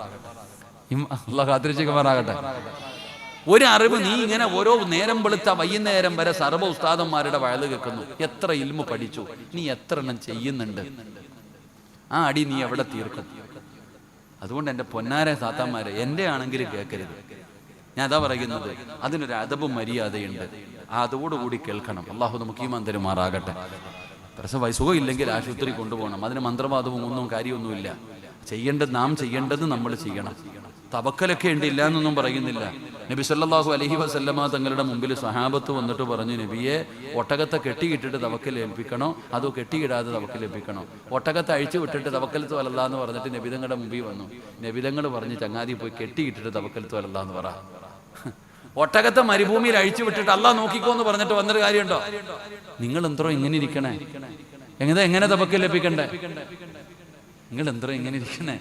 ഒരു അറിവ് നീ ഇങ്ങനെ ഓരോ നേരം വെളുത്ത വൈകുന്നേരം വരെ സർവ്വ ഉസ്താദന്മാരുടെ വഴുത് കേൾക്കുന്നു. എത്ര ഇൽമു പഠിച്ചു, നീ എത്ര എണ്ണം ചെയ്യുന്നുണ്ട്? ആ അടി നീ എവിടെ തീർക്കും? അതുകൊണ്ട് എൻ്റെ പൊന്നാരെ സാത്താന്മാരെ, എൻ്റെ ആണെങ്കിലും കേൾക്കരുത്. ഞാൻ അതാ പറയുന്നത്, അതിനൊരു അദബും മര്യാദയുണ്ട്. അതോടുകൂടി കേൾക്കണം. അള്ളാഹു നമുക്ക് ഈമാൻ തരുമാറാകട്ടെ. പ്രസവ സുഖം ഇല്ലെങ്കിൽ ആശുപത്രി കൊണ്ടുപോകണം. അതിന് മന്ത്രവാദവും ഒന്നും കാര്യമൊന്നുമില്ല. നാം ചെയ്യേണ്ടത് നമ്മൾ ചെയ്യണം. തവക്കലൊക്കെ ഉണ്ട്, ഇല്ല എന്നൊന്നും പറയുന്നില്ല. നബി സല്ലല്ലാഹു അലൈഹി വസല്ലമ തങ്ങളുടെ മുമ്പിൽ സഹാബത്ത് വന്നിട്ട് പറഞ്ഞു, നബിയെ, ഒട്ടകത്തെ കെട്ടിയിട്ടിട്ട് തവക്കൽ ഏൽപ്പിക്കണോ അതോ കെട്ടിയിടാതെ തവക്കൽ ഏൽപ്പിക്കണോ? ഒട്ടകത്തെ അഴിച്ചു വിട്ടിട്ട് തവക്കലത്ത് വലല്ല എന്ന് പറഞ്ഞിട്ട് നബിതങ്ങളുടെ മുമ്പിൽ വന്നു. നബിതങ്ങൾ പറഞ്ഞ്, ചങ്ങാതി പോയി കെട്ടിയിട്ടിട്ട് തവക്കലത്ത് വലല്ല എന്ന് പറ. ഒട്ടകത്തെ മരുഭൂമിയിൽ അഴിച്ചു വിട്ടിട്ട് അള്ളാഹ് നോക്കിക്കോ എന്ന് പറഞ്ഞിട്ട് വന്നൊരു കാര്യമുണ്ടോ? നിങ്ങൾ എന്തോ ഇങ്ങനെ ഇരിക്കണേ? എങ്ങനെ തവക്കൽ ഏൽപ്പിക്കണ്ടേ? നിങ്ങൾ എന്തോ ഇങ്ങനെ ഇരിക്കണേ?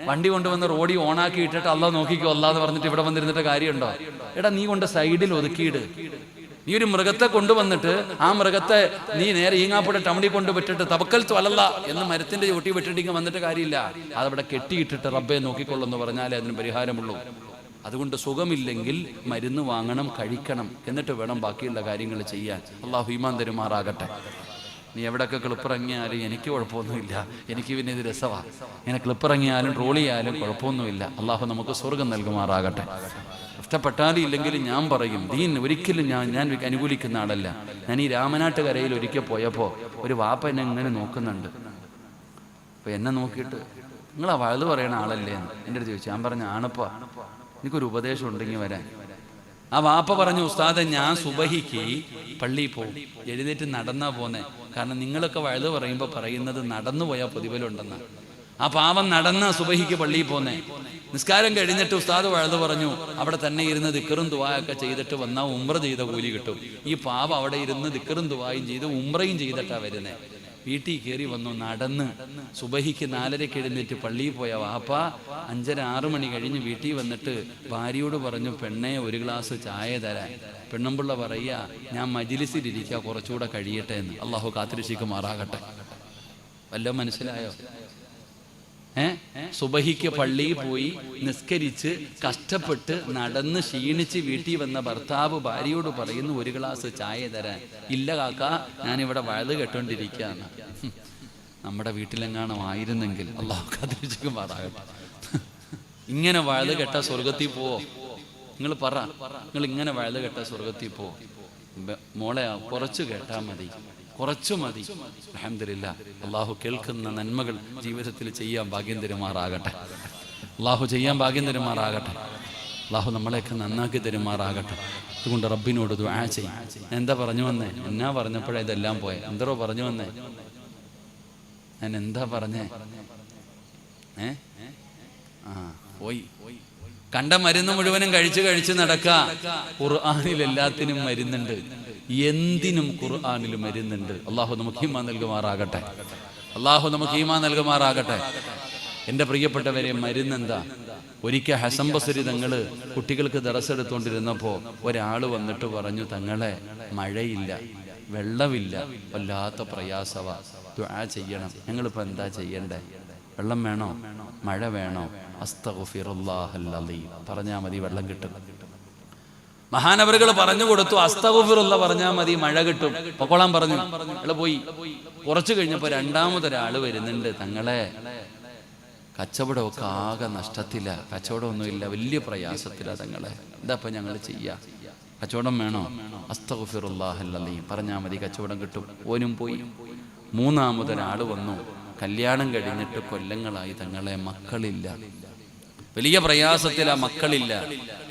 വണ്ടി കൊണ്ടുവന്ന് റോഡി ഓണാക്കി ഇട്ടിട്ട് അള്ളാഹ് നോക്കിക്കോ അല്ലാന്ന് പറഞ്ഞിട്ട് ഇവിടെ വന്നിരുന്നിട്ട് കാര്യമുണ്ടോ? എടാ, നീ കൊണ്ട് സൈഡിൽ ഒതുക്കിയിട്. നീ ഒരു മൃഗത്തെ കൊണ്ടുവന്നിട്ട് ആ മൃഗത്തെ നീ നേരെ ഈങ്ങാപ്പുഴ ടൗണിൽ കൊണ്ട് വിട്ടിട്ട് തവക്കൽത്തു അലല്ല എന്ന് മരത്തിന്റെ ചുട്ടി വിട്ടിട്ട് വന്നിട്ട് കാര്യമില്ല. അതവിടെ കെട്ടിയിട്ടിട്ട് റബ്ബെ നോക്കിക്കൊള്ളെന്ന് പറഞ്ഞാലേ അതിന് പരിഹാരമുള്ളൂ. അതുകൊണ്ട് സുഖമില്ലെങ്കിൽ മരുന്ന് വാങ്ങണം, കഴിക്കണം, എന്നിട്ട് വേണം ബാക്കിയുള്ള കാര്യങ്ങൾ ചെയ്യാൻ. അള്ളാഹു ഈമാൻ തരുമാറാകട്ടെ. നീ എവിടെയൊക്കെ ക്ലിപ്പിറങ്ങിയാലും എനിക്ക് കുഴപ്പമൊന്നുമില്ല. എനിക്ക് പിന്നെ ഇത് രസമാണ്. ഇങ്ങനെ ക്ലിപ്പിറങ്ങിയാലും ട്രോൾ ചെയ്യാലും കുഴപ്പമൊന്നുമില്ല. അള്ളാഹു നമുക്ക് സ്വർഗം നൽകുമാറാകട്ടെ. ഇഷ്ടപ്പെട്ടാലും ഇല്ലെങ്കിലും ഞാൻ പറയും, ദീൻ ഒരിക്കലും ഞാൻ അനുകൂലിക്കുന്ന ആളല്ല. ഞാൻ ഈ രാമനാട്ടുകരയിൽ ഒരിക്കൽ പോയപ്പോൾ ഒരു വാപ്പ എന്നെ ഇങ്ങനെ നോക്കുന്നുണ്ട്. അപ്പോൾ എന്നെ നോക്കിയിട്ട്, നിങ്ങളാ വഴുത് പറയണ ആളല്ലേ എന്ന് എൻ്റെ അടുത്ത് ചോദിച്ചു. ഞാൻ പറഞ്ഞു, ആണപ്പാ, എനിക്കൊരു ഉപദേശം ഉണ്ടെങ്കിൽ വരാൻ. ആ വാപ്പ പറഞ്ഞു, ഉസ്താദെ, ഞാൻ സുബഹിക്ക് പള്ളിയിൽ പോകും, എഴുന്നേറ്റ് നടന്നാ പോന്നെ. കാരണം നിങ്ങളൊക്കെ വഴുത് പറയുമ്പോൾ പറയുന്നത് നടന്നു പോയാൽ പ്രതിഫലമുണ്ടെന്ന്. ആ പാവം നടന്ന സുബഹിക്ക് പള്ളിയിൽ പോന്നെ. നിസ്കാരം കഴിഞ്ഞിട്ട് ഉസ്താദ് വഴുത് പറഞ്ഞു, അവിടെ തന്നെ ഇരുന്ന് ദിക്റും ദുആയൊക്കെ ചെയ്തിട്ട് വന്നാൽ ഉംറ ചെയ്ത കൂലി കിട്ടും. ഈ പാവം അവിടെ ഇരുന്ന് ദിക്റും ദുആയും ചെയ്ത് ഉംറയും ചെയ്തിട്ടാ വരുന്നേ. വീട്ടിൽ കയറി വന്നു, നടന്ന് സുബഹിക്ക് 4:30 എഴുന്നേറ്റ് പള്ളിയിൽ പോയ വാപ്പ 5:30-6 മണി കഴിഞ്ഞ് വീട്ടിൽ വന്നിട്ട് ഭാര്യയോട് പറഞ്ഞു, പെണ്ണെ, ഒരു ഗ്ലാസ് ചായ തരാൻ. പെണ്ണുമ്പിള്ള പറയുക, ഞാൻ മജ്‌ലിസിലിരിക്കുക, കുറച്ചുകൂടെ കഴിയട്ടെ എന്ന്. അള്ളാഹു കാത്തിരക്ഷിക്കുമാറാകട്ടെ. വല്ലതും മനസ്സിലായോ? സുബഹിക്ക് പള്ളിയിൽ പോയി നിസ്കരിച്ച് കഷ്ടപ്പെട്ട് നടന്ന് ക്ഷീണിച്ച് വീട്ടിൽ വന്ന ഭർത്താവ് ഭാര്യയോട് പറയുന്നു, ഒരു ഗ്ലാസ് ചായ തരാൻ. ഇല്ല കാക്ക, ഞാനിവിടെ വഴുത് കേട്ടോണ്ടിരിക്കുകയാണ്. നമ്മുടെ വീട്ടിലെങ്ങാനും ആയിരുന്നെങ്കിൽ അള്ളാഹു കാത്തിരക്ഷിക്കുമാറാകട്ടെ. ഇങ്ങനെ വഴുത് കേട്ട സ്വർഗത്തിൽ പോവോ? നിങ്ങൾ പറ, നിങ്ങൾ ഇങ്ങനെ വഴുത് കേട്ട സ്വർഗത്തിൽ പോവോ? മോളെ, കുറച്ച് കേട്ടാ മതി, കുറച്ചു മതി. അൽഹംദുലില്ലാഹ്, അള്ളാഹു കേൾക്കുന്ന നന്മകൾ ജീവിതത്തിൽ ചെയ്യാൻ ഭാഗ്യം തരുമാറാകട്ടെ. അള്ളാഹു ചെയ്യാൻ ഭാഗ്യം തരുമാറാകട്ടെ. അള്ളാഹു നമ്മളെയൊക്കെ നന്നാക്കി തരുമാറാകട്ടെ. അതുകൊണ്ട് റബ്ബിനോട് ദുആ ചെയ്യും. എന്താ പറഞ്ഞു വന്നേ? എന്നാ പറഞ്ഞപ്പോഴേ ഇതെല്ലാം പോയെ? എന്തോ പറഞ്ഞു വന്നേ? ഞാൻ എന്താ പറഞ്ഞേ? പോയി. കണ്ട മരുന്ന് മുഴുവനും കഴിച്ച് നടക്കുക. ഖുർആനിൽ എല്ലാത്തിനും മരുന്നുണ്ട്. എന്തിനും ഖുർആനിൽ മരുന്നുണ്ട്. അള്ളാഹു നമുക്ക് ഈമാൻ നൽകുമാറാകട്ടെ. അള്ളാഹു നമുക്ക് ഈമാൻ നൽകുമാറാകട്ടെ. എൻ്റെ പ്രിയപ്പെട്ടവരെ, മരുന്നെന്താ? ഒരിക്കൽ ഹസൻ ബസ്രി തങ്ങള് കുട്ടികൾക്ക് ദർസ് എടുത്തുകൊണ്ടിരുന്നപ്പോൾ ഒരാൾ വന്നിട്ട് പറഞ്ഞു, തങ്ങളെ മഴയില്ല, വെള്ളമില്ല, വല്ലാത്ത പ്രയാസവ, ദുആ ചെയ്യണം. ഞങ്ങളിപ്പോൾ എന്താ ചെയ്യണ്ടേ? വെള്ളം വേണോ, മഴ വേണോ? അസ്തഗ്ഫിറുല്ലാഹൽ അലീം പറഞ്ഞാൽ മതി, വെള്ളം കിട്ടും. മഹാനവറുകൾ പറഞ്ഞു കൊടുത്തു, അസ്തഗ്ഫിറുല്ലാഹ് പറഞ്ഞാൽ മതി, മഴ കിട്ടും. പൊക്കോളാൻ പറഞ്ഞു. അയാൾ പോയി. കുറച്ചു കഴിഞ്ഞപ്പോൾ രണ്ടാമതൊരാൾ വരുന്നുണ്ട്, തങ്ങളെ കച്ചവടമൊക്കെ ആകെ നഷ്ടത്തില്ല, കച്ചവടമൊന്നുമില്ല, വലിയ പ്രയാസത്തില്ല തങ്ങളെ, എന്താ ഇപ്പം ഞങ്ങൾ ചെയ്യുക? കച്ചവടം വേണോ? അസ്തഗ്ഫിറുല്ലാഹൽ അലീം പറഞ്ഞാൽ മതി, കച്ചവടം കിട്ടും. ഓനും പോയി. മൂന്നാമതൊരാൾ വന്നു, കല്യാണം കഴിഞ്ഞിട്ട് കൊല്ലങ്ങളായി, തങ്ങളെ മക്കളില്ല, വലിയ പ്രയാസത്തിലാ, മക്കളില്ല.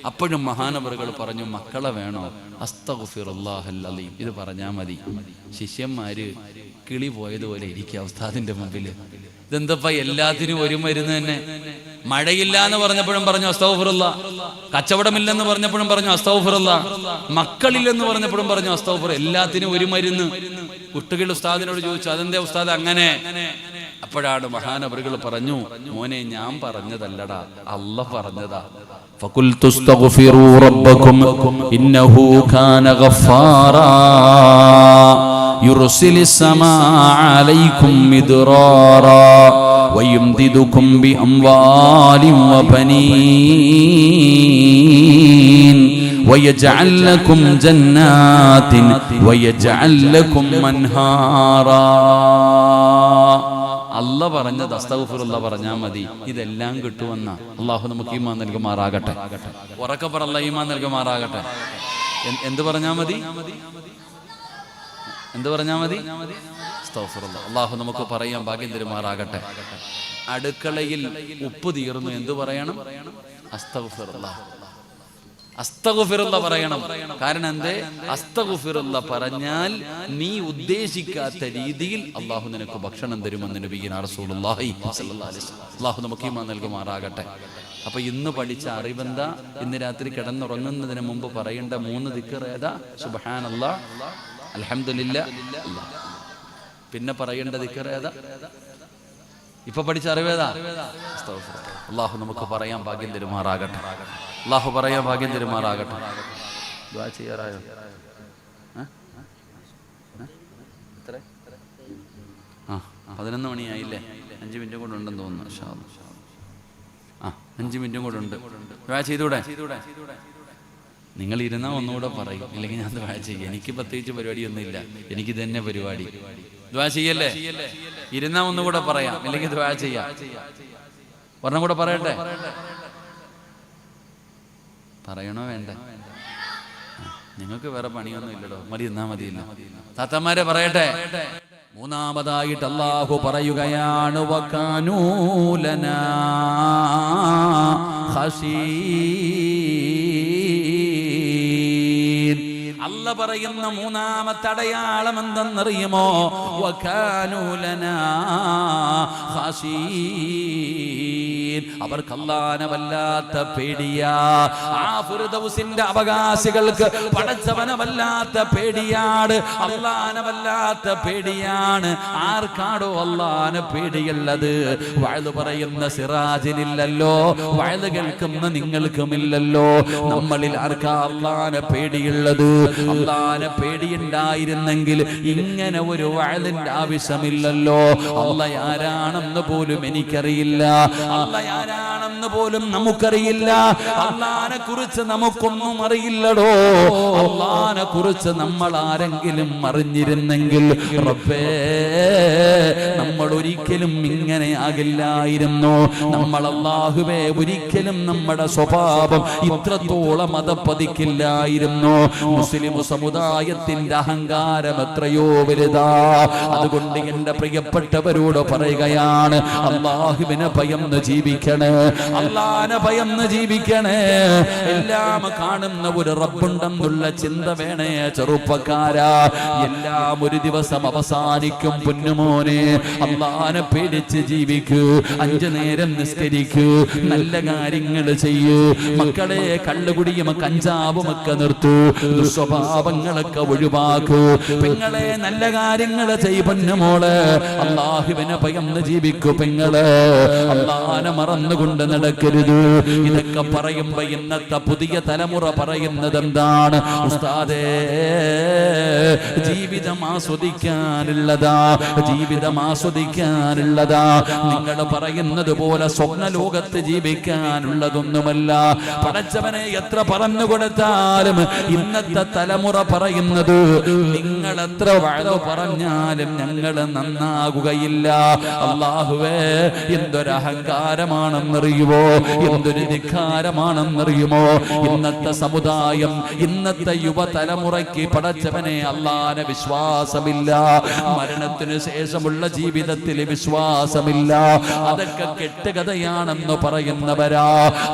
അപ്പോഴും മഹാനവറുകൾ പറഞ്ഞു, മക്കളെ വേണോ? അസ്തഗ്ഫിറുല്ലാഹൽ അലീം ഇത് പറഞ്ഞാൽ മതി. ശിഷ്യന്മാര് കിളി പോയതുപോലെ ഇരിക്കുക ഉസ്താദിന്റെ മുമ്പിൽ. ഇതെന്തപ്പ എല്ലാത്തിനും ഒരു മരുന്ന് തന്നെ? മഴയില്ല എന്ന് പറഞ്ഞപ്പോഴും പറഞ്ഞു അസ്തഗ്ഫിറുല്ലാഹ്, കച്ചവടമില്ലെന്ന് പറഞ്ഞപ്പോഴും പറഞ്ഞു അസ്തഗ്ഫിറുല്ലാഹ്, മക്കളില്ലെന്ന് പറഞ്ഞപ്പോഴും പറഞ്ഞു അസ്തഗ്ഫിറുല്ലാഹ്. എല്ലാത്തിനും ഒരു മരുന്ന്. കുട്ടികൾ ഉസ്താദിനോട് ചോദിച്ചു, അതെന്തേ ഉസ്താദ് അങ്ങനെ? അപ്പോഴാണ് മഹാനവറുകൾ പറഞ്ഞു, മോനെ ഞാൻ പറഞ്ഞതല്ലടാ, അല്ലാഹ് പറഞ്ഞതാ. ഫഖുൽതു അസ്തഗ്ഫിറൂ റബ്ബക്കും ഇന്നഹു കാന ഗഫാറാ യുർസിലിസ് സമാഅ അലൈക്കും മിദ്റാറാ വയുംദിദുകും ബിഅംവാലിൻ വബനീൻ വയജഅൽ ലക്കും ജന്നാത്തിൻ വയജഅൽ ലക്കും അൻഹാറാ. അല്ലാഹ് പറഞ്ഞത് അസ്തഗ്ഫിറുല്ലാഹ് പറഞ്ഞാൽ മതി, ഇതെല്ലാം കിട്ടുമെന്ന. അള്ളാഹു നമുക്ക് ഈമാൻ നൽകുമാറാകട്ടെ. ഉറക്കെ പറ, അല്ലാഹ് ഈമാൻ നൽകുമാറാകട്ടെ. എന്ത് പറഞ്ഞാൽ മതി? എന്ത് പറഞ്ഞാൽ മതി? അസ്തഗ്ഫിറുല്ലാഹ്. അള്ളാഹു നമുക്ക് പറയാൻ ഭാഗ്യം തരുമാറാകട്ടെ. അടുക്കളയിൽ ഉപ്പ് തീർന്നു, എന്തു പറയണം? അസ്തഗ്ഫിറുല്ലാഹ്. അസ്തഗ്ഫിറുല്ലാഹ് പറയണം. കാരണം എന്തേ? അസ്തഗ്ഫിറുല്ലാഹ് പറഞ്ഞാൽ നീ ഉദ്ദേശിക്കാത്ത രീതിയിൽ അള്ളാഹു നിനക്ക് ഭക്ഷണം തരുമെന്ന് നബിയുനാ റസൂലുള്ളാഹി സ്വല്ലല്ലാഹു അലൈഹി വസല്ലം. അള്ളാഹു നമുക്ക് ഈമാൻ നൽകുമാറാകട്ടെ. അപ്പൊ ഇന്ന് പഠിച്ച അറിവെന്താ? ഇന്ന് രാത്രി കിടന്നുറങ്ങുന്നതിന് മുമ്പ് പറയേണ്ട 3 ദിക്ർ ഏതാ? സുബ്ഹാനല്ലാഹ്, അൽഹംദുലില്ലാഹ്. പിന്നെ പറയേണ്ട ദിക്ർ ഏതാ? ഇപ്പൊ പഠിച്ച അറിവേതാ? അസ്തഗ്ഫിറുല്ലാഹ്. അള്ളാഹു നമുക്ക് പറയാൻ ഭാഗ്യം തരുമാറാകട്ടെ. അള്ളാഹു പറയാൻ ഭാഗ്യം തരുമാറാകട്ടെ. ദുആ ചെയ്യാറായോ? 11 മണിയായില്ലേ? 5 മിനിറ്റും കൂടെ ഉണ്ടെന്ന് തോന്നുന്നു. ഇൻഷാ അല്ലാഹ് 5 മിനിറ്റും കൂടെ ഉണ്ട്. ദുആ ചെയ്തൂടെ? നിങ്ങൾ ഇരുന്നാൽ ഒന്നുകൂടെ പറയും, ഇല്ലെങ്കിൽ ഞാൻ ദുആ ചെയ്യും. എനിക്ക് പ്രത്യേകിച്ച് പരിപാടിയൊന്നുമില്ല, എനിക്ക് തന്നെ പരിപാടി. ദുആ ചെയ്യല്ലേ? ഇരുന്നാ ഒന്നുകൂടെ പറയാം, ഇല്ലെങ്കിൽ ദുആ ചെയ്യാം. ഒരെണ്ണം കൂടെ പറയട്ടെ? പറയണോ വേണ്ടേ? നിങ്ങൾക്ക് വേറെ പണിയൊന്നും ഇല്ലടോ, മതി, എന്നാ മതിയില്ല. താത്തമാരെ പറയട്ടെ. മൂന്നാമതായിട്ട് അല്ലാഹു പറയുകയാണ്, വകാനൂ ലനാ ഖശീൻ. അല്ല പറയുന്ന മൂന്നാമത്തെ അടയാളം എന്തെന്നറിയുമോ? വകാനൂ ലനാ ഖശീൻ. അവർക്ക് അല്ലാഹനെ വല്ലാത്ത പേടിയാ. ആ ഫിർദൗസിന്റെ അവകാശികൾക്ക് പടച്ചവനെ വല്ലാത്ത പേടിയാണ്, അല്ലാഹനെ വല്ലാത്ത പേടിയാണ്. ആർക്കാടോ അല്ലാഹനെ പേടിയുള്ളത്? വഅദ് പറയുന്ന സിറാജിനില്ലല്ലോ, വഅദ് കേൾക്കുന്ന നിങ്ങൾക്കുമില്ലല്ലോ. നമ്മളിൽ ആർക്കാ അല്ലാഹനെ പേടിയുള്ളത്? അല്ലാഹനെ പേടിയുണ്ടായിരുന്നെങ്കിൽ ഇങ്ങനെ ഒരു വഅദിന്റെ ആവശ്യമില്ലല്ലോ. അല്ലാഹ് ആരാണെന്ന് പോലും എനിക്കറിയില്ല, അല്ലാഹ് ആരാണെന്ന് പോലും നമുക്കറിയില്ല. അല്ലാഹനെ കുറിച്ച് നമുക്കൊന്നും അറിയില്ലടോ. അല്ലാഹനെ കുറിച്ച് നമ്മൾ ആരെങ്കിലും അറിഞ്ഞിരുന്നെങ്കിൽ റബ്ബേ, നമ്മൾ ഒരിക്കലും ഇങ്ങനെ ആകില്ലായിരുന്നു. നമ്മൾ അല്ലാഹുവേ ഒരിക്കലും നമ്മുടെ സ്വഭാവം ഇത്രത്തോളം അതപ്പതിക്കില്ലായിരുന്നു. മുസ്ലിം സമുദായത്തിന്റെ അഹങ്കാരം എത്രയോ വലുതാ. അതുകൊണ്ട് എന്റെ പ്രിയപ്പെട്ടവരോട് പറയുകയാണ്, അല്ലാഹുവിനെ ഭയന്ന് ജീവിക്കണേ. അള്ളാനെ ഭയന്ന് ജീവിക്കണേ. എല്ലാം കാണുന്ന ഒരു റബ്ബുണ്ടെന്നുള്ള ചിന്ത വേണേ ചെറുപ്പക്കാരാ. എല്ലാം ഒരു ദിവസം അവസാനിക്കും പൊന്നുമോനെ. അള്ളാനെ പേടിച്ച് ജീവിക്കൂ, 5 നേരം നിസ്കരിക്കൂ, നല്ല കാര്യങ്ങൾ ചെയ്യൂ. മക്കളെ കള്ളുകുടിയും കഞ്ചാവും ഒക്കെ നിർത്തൂ, ദുസ്വഭാവങ്ങളൊക്കെ ഒഴിവാക്കൂ. പെങ്ങളെ നല്ല കാര്യങ്ങൾ ചെയ്യ് പൊന്നുമോളെ. അള്ളാഹുവിനെ ഭയന്ന് ജീവിക്കൂ പെങ്ങളെ. അള്ളാനെ മറന്നുകൊണ്ട് നടക്കരുത്. ഇതൊക്കെ പറയുമ്പോ ഇന്നത്തെ പുതിയ തലമുറ പറയുന്നത് എന്താണ്? ഉസ്താദേ, ജീവിതം ആസ്വദിക്കാനുള്ളതാ, ജീവിതം ആസ്വദിക്കാനുള്ളതാ. നിങ്ങൾ പറയുന്നത് പോലെ സ്വപ്ന ലോകത്ത് ജീവിക്കാനുള്ളതൊന്നുമല്ല. പടച്ചവനെ എത്ര പറഞ്ഞു കൊടുത്താലും ഇന്നത്തെ തലമുറ പറയുന്നത് നിങ്ങൾ എത്ര വഴു പറഞ്ഞാലും ഞങ്ങൾ നന്നാകുകയില്ല. അല്ലാഹുവേ, എന്തൊരു അഹങ്കാരമാണെന്നറിയുമോ, എന്തൊരു ധിക്കാരമാണെന്നറിയുമോ ഇന്നത്തെ സമുദായം, ഇന്നത്തെ യുവതലമുറയ്ക്ക്. പടച്ചവനെ, അല്ലാഹുവിനെ വിശ്വാസമില്ല, മരണത്തിന് ശേഷമുള്ള ജീവിതത്തിൽ വിശ്വാസമില്ല. അതൊക്കെ കെട്ടുകഥയാണെന്ന് പറയുന്നവരാ.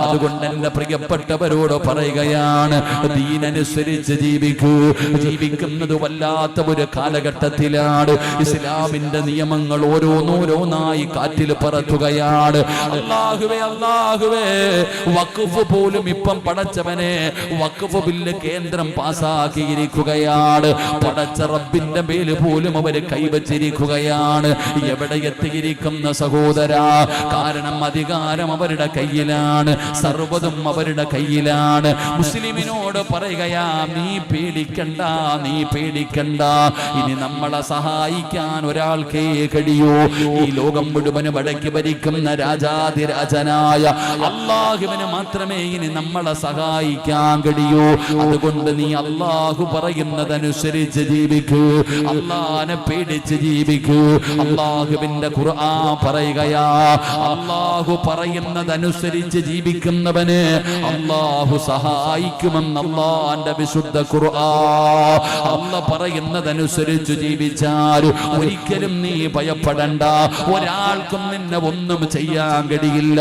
അതുകൊണ്ട് എന്റെ പ്രിയപ്പെട്ടവരോട് പറയുകയാണ്, ദീനനുസരിച്ച് ജീവിക്കൂ. ജീവിക്കുന്നത് വല്ലാത്ത ഒരു കാലഘട്ടത്തിലാണ്. ഇസ്ലാമിന്റെ നിയമങ്ങൾ ഓരോന്നോരോന്നായി കാറ്റിൽ പറത്തുകയാണ്. അല്ലാഹുവേ, അല്ലാഹുവേ, വഖഫ് പോലും ഇപ്പം പടച്ചവനെ വഖഫ് ബില്ല് കേന്ദ്രം പാസാക്കിയിരിക്കുകയാണ്. പടച്ച റബ്ബിന്റെ മേൽ പോലും അവര് കൈവച്ചിരിക്കുകയാണ്. എവിടെ എത്തിയിരിക്കുന്ന സഹോദരാ? കാരണം അധികാരം അവരുടെ കയ്യിലാണ്, സർവ്വതും അവരുടെ കയ്യിലാണ്. മുസ്ലിമിനോട് പറയുകയാ, നീ പേടിക്കണ്ട, നീ പേടിക്കണ്ട. ഇനി നമ്മളെ സഹായിക്കാൻ ഒരാൾക്കേ കഴിയൂ. ഈ ലോകം മുഴുവനും അടക്കി ഭരിക്കുന്ന രാജാതിരാജനായ അല്ലാഹുവിന് മാത്രമേ ഇനി നമ്മളെ സഹായിക്കാൻ കഴിയൂ. അതുകൊണ്ട് നീ അല്ലാഹു പറയുന്നതനുസരിച്ച് ജീവിക്കൂ, അല്ലാഹുവിനെ പേടിച്ച് ജീവിക്കൂ. അല്ലാഹുവിന്റെ ഖുർആൻ പറയുകയാ, അല്ലാഹു പറയുന്നതനുസരിച്ച് ജീവിക്കുന്നവന് അല്ലാഹു സഹായിക്കുമെന്ന് അല്ലാഹുവിന്റെ വിശുദ്ധ ഖുർആൻ. അല്ലാഹു പറയുന്നതനുസരിച്ച് ജീവിച്ചാൽ ഒരിക്കലും നീ ഭയപ്പെടണ്ട. ഒരാൾക്കും നിന്നെ ഒന്നും ചെയ്യാൻ കഴിയില്ല.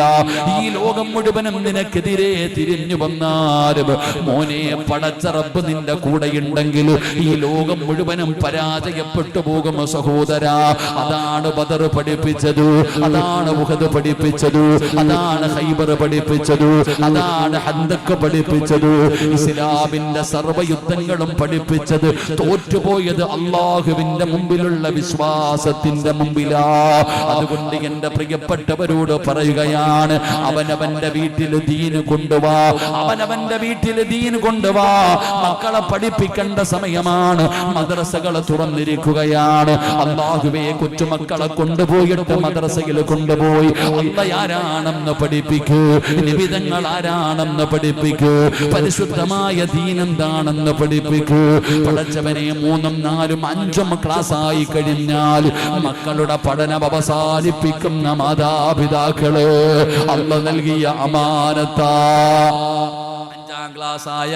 ഈ ലോകം മുഴുവനും നിനക്കെതിരെ തിരിഞ്ഞു വന്നാലും മോനെ, പടച്ച റബ്ബ് നിന്റെ കൂടെയുണ്ടെങ്കിൽ ഈ ലോകം മുഴുവനും പരാജയപ്പെട്ടു പോകും സഹോദരാ. അതാണ് ബദർ പഠിപ്പിച്ചത്, അതാണ് ഉഹദ് പഠിപ്പിച്ചത്, അതാണ് ഖൈബർ പഠിപ്പിച്ചത്, അതാണ് ഹന്ദക്ക് പഠിപ്പിച്ചത്. ഇസ്ലാമിന്റെ സർവ്വയുദ്ധങ്ങളും പഠിപ്പിച്ചത് തോറ്റുപോയത് അല്ലാഹുവിന്റെ മുമ്പിലുള്ള വിശ്വാസത്തിന്റെ മുമ്പിലാ. അതുകൊണ്ട് എന്റെ പ്രിയപ്പെട്ടവരോട് പറയുകയാണ്, അവനവന്റെ വീട്ടിൽ ദീന് കൊണ്ടുവാ, അവനവന്റെ വീട്ടിൽ ദീന് കൊണ്ടുവാ. മക്കളെ പഠിപ്പിക്കേണ്ട സമയമാണ്. മദ്രസകൾ തുറന്നിരിക്കുകയാണ്. അല്ലാഹുവേ, കൊച്ചുമക്കളെ കൊണ്ടുപോയിട്ട് മദ്രസയിൽ കൊണ്ടുപോയി അല്ലാഹ് ആരാണെന്ന് പഠിപ്പിക്കൂ, നിബിധങ്ങൾ ആരാണെന്ന് പഠിപ്പിക്കൂ, പരിശുദ്ധമായ ദീൻ എന്താണെന്ന് പഠിപ്പിക്കൂ. പഠിച്ചവനെ 3ഉം 4ഉം 5ഉം ക്ലാസ്സായി കഴിഞ്ഞാൽ മക്കളുടെ പഠനം അവസാനിപ്പിക്കുന്ന മാതാപിതാക്കള് അല്ലാഹ് നൽകിയ അമാനത്താ. 5ാം ക്ലാസ്സായ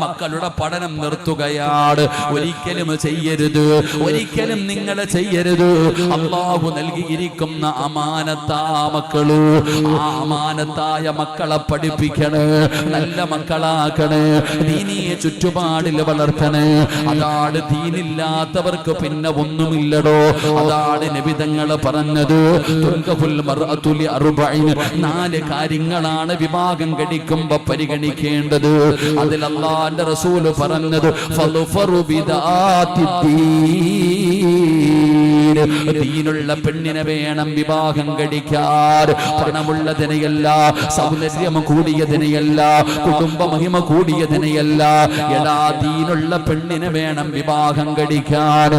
മക്കളുടെ പഠനം നിർത്തുകയാണ്. ഒരിക്കലും ചെയ്യരുത്, ഒരിക്കലും നിങ്ങൾ ചെയ്യരുത്. അല്ലാഹു നൽകിയിരിക്കുന്ന അമാനത്താ മക്കള്. ആ അമാനത്തായ മക്കളെ പഠിപ്പിക്കണേ, നല്ല മക്കളാക്കണേ, ദീനീയ ചുറ്റുപാടിൽ വളർത്തണേ. അതാണ് ദീനില്ലാത്തവർക്ക് പിന്നെ ഒന്നുമില്ലടോ. അതാണ് നബി തങ്ങൾ പറഞ്ഞത്, 4 കാര്യങ്ങളാണ് വിവാഹം കഴിക്കുമ്പോ പരിഗണിക്കേണ്ടത്. അതിൽ അല്ലാഹുവിന്റെ റസൂൽ പറഞ്ഞത്, ഫളുഫറു ബിദാത്തിദ്ദീൻ, ദീനുള്ള പെണ്ണിനെ വേണം വിവാഹം കഴിക്കാൻ. പണമുള്ളതിനെയല്ല, സൗന്ദര്യം കൂടിയതിനെയല്ല, കുടുംബ മഹിമ കൂടിയതിനെയല്ല. എടാ, ദീനുള്ള പെണ്ണിനെ വേണം വിവാഹം കഴിക്കാൻ.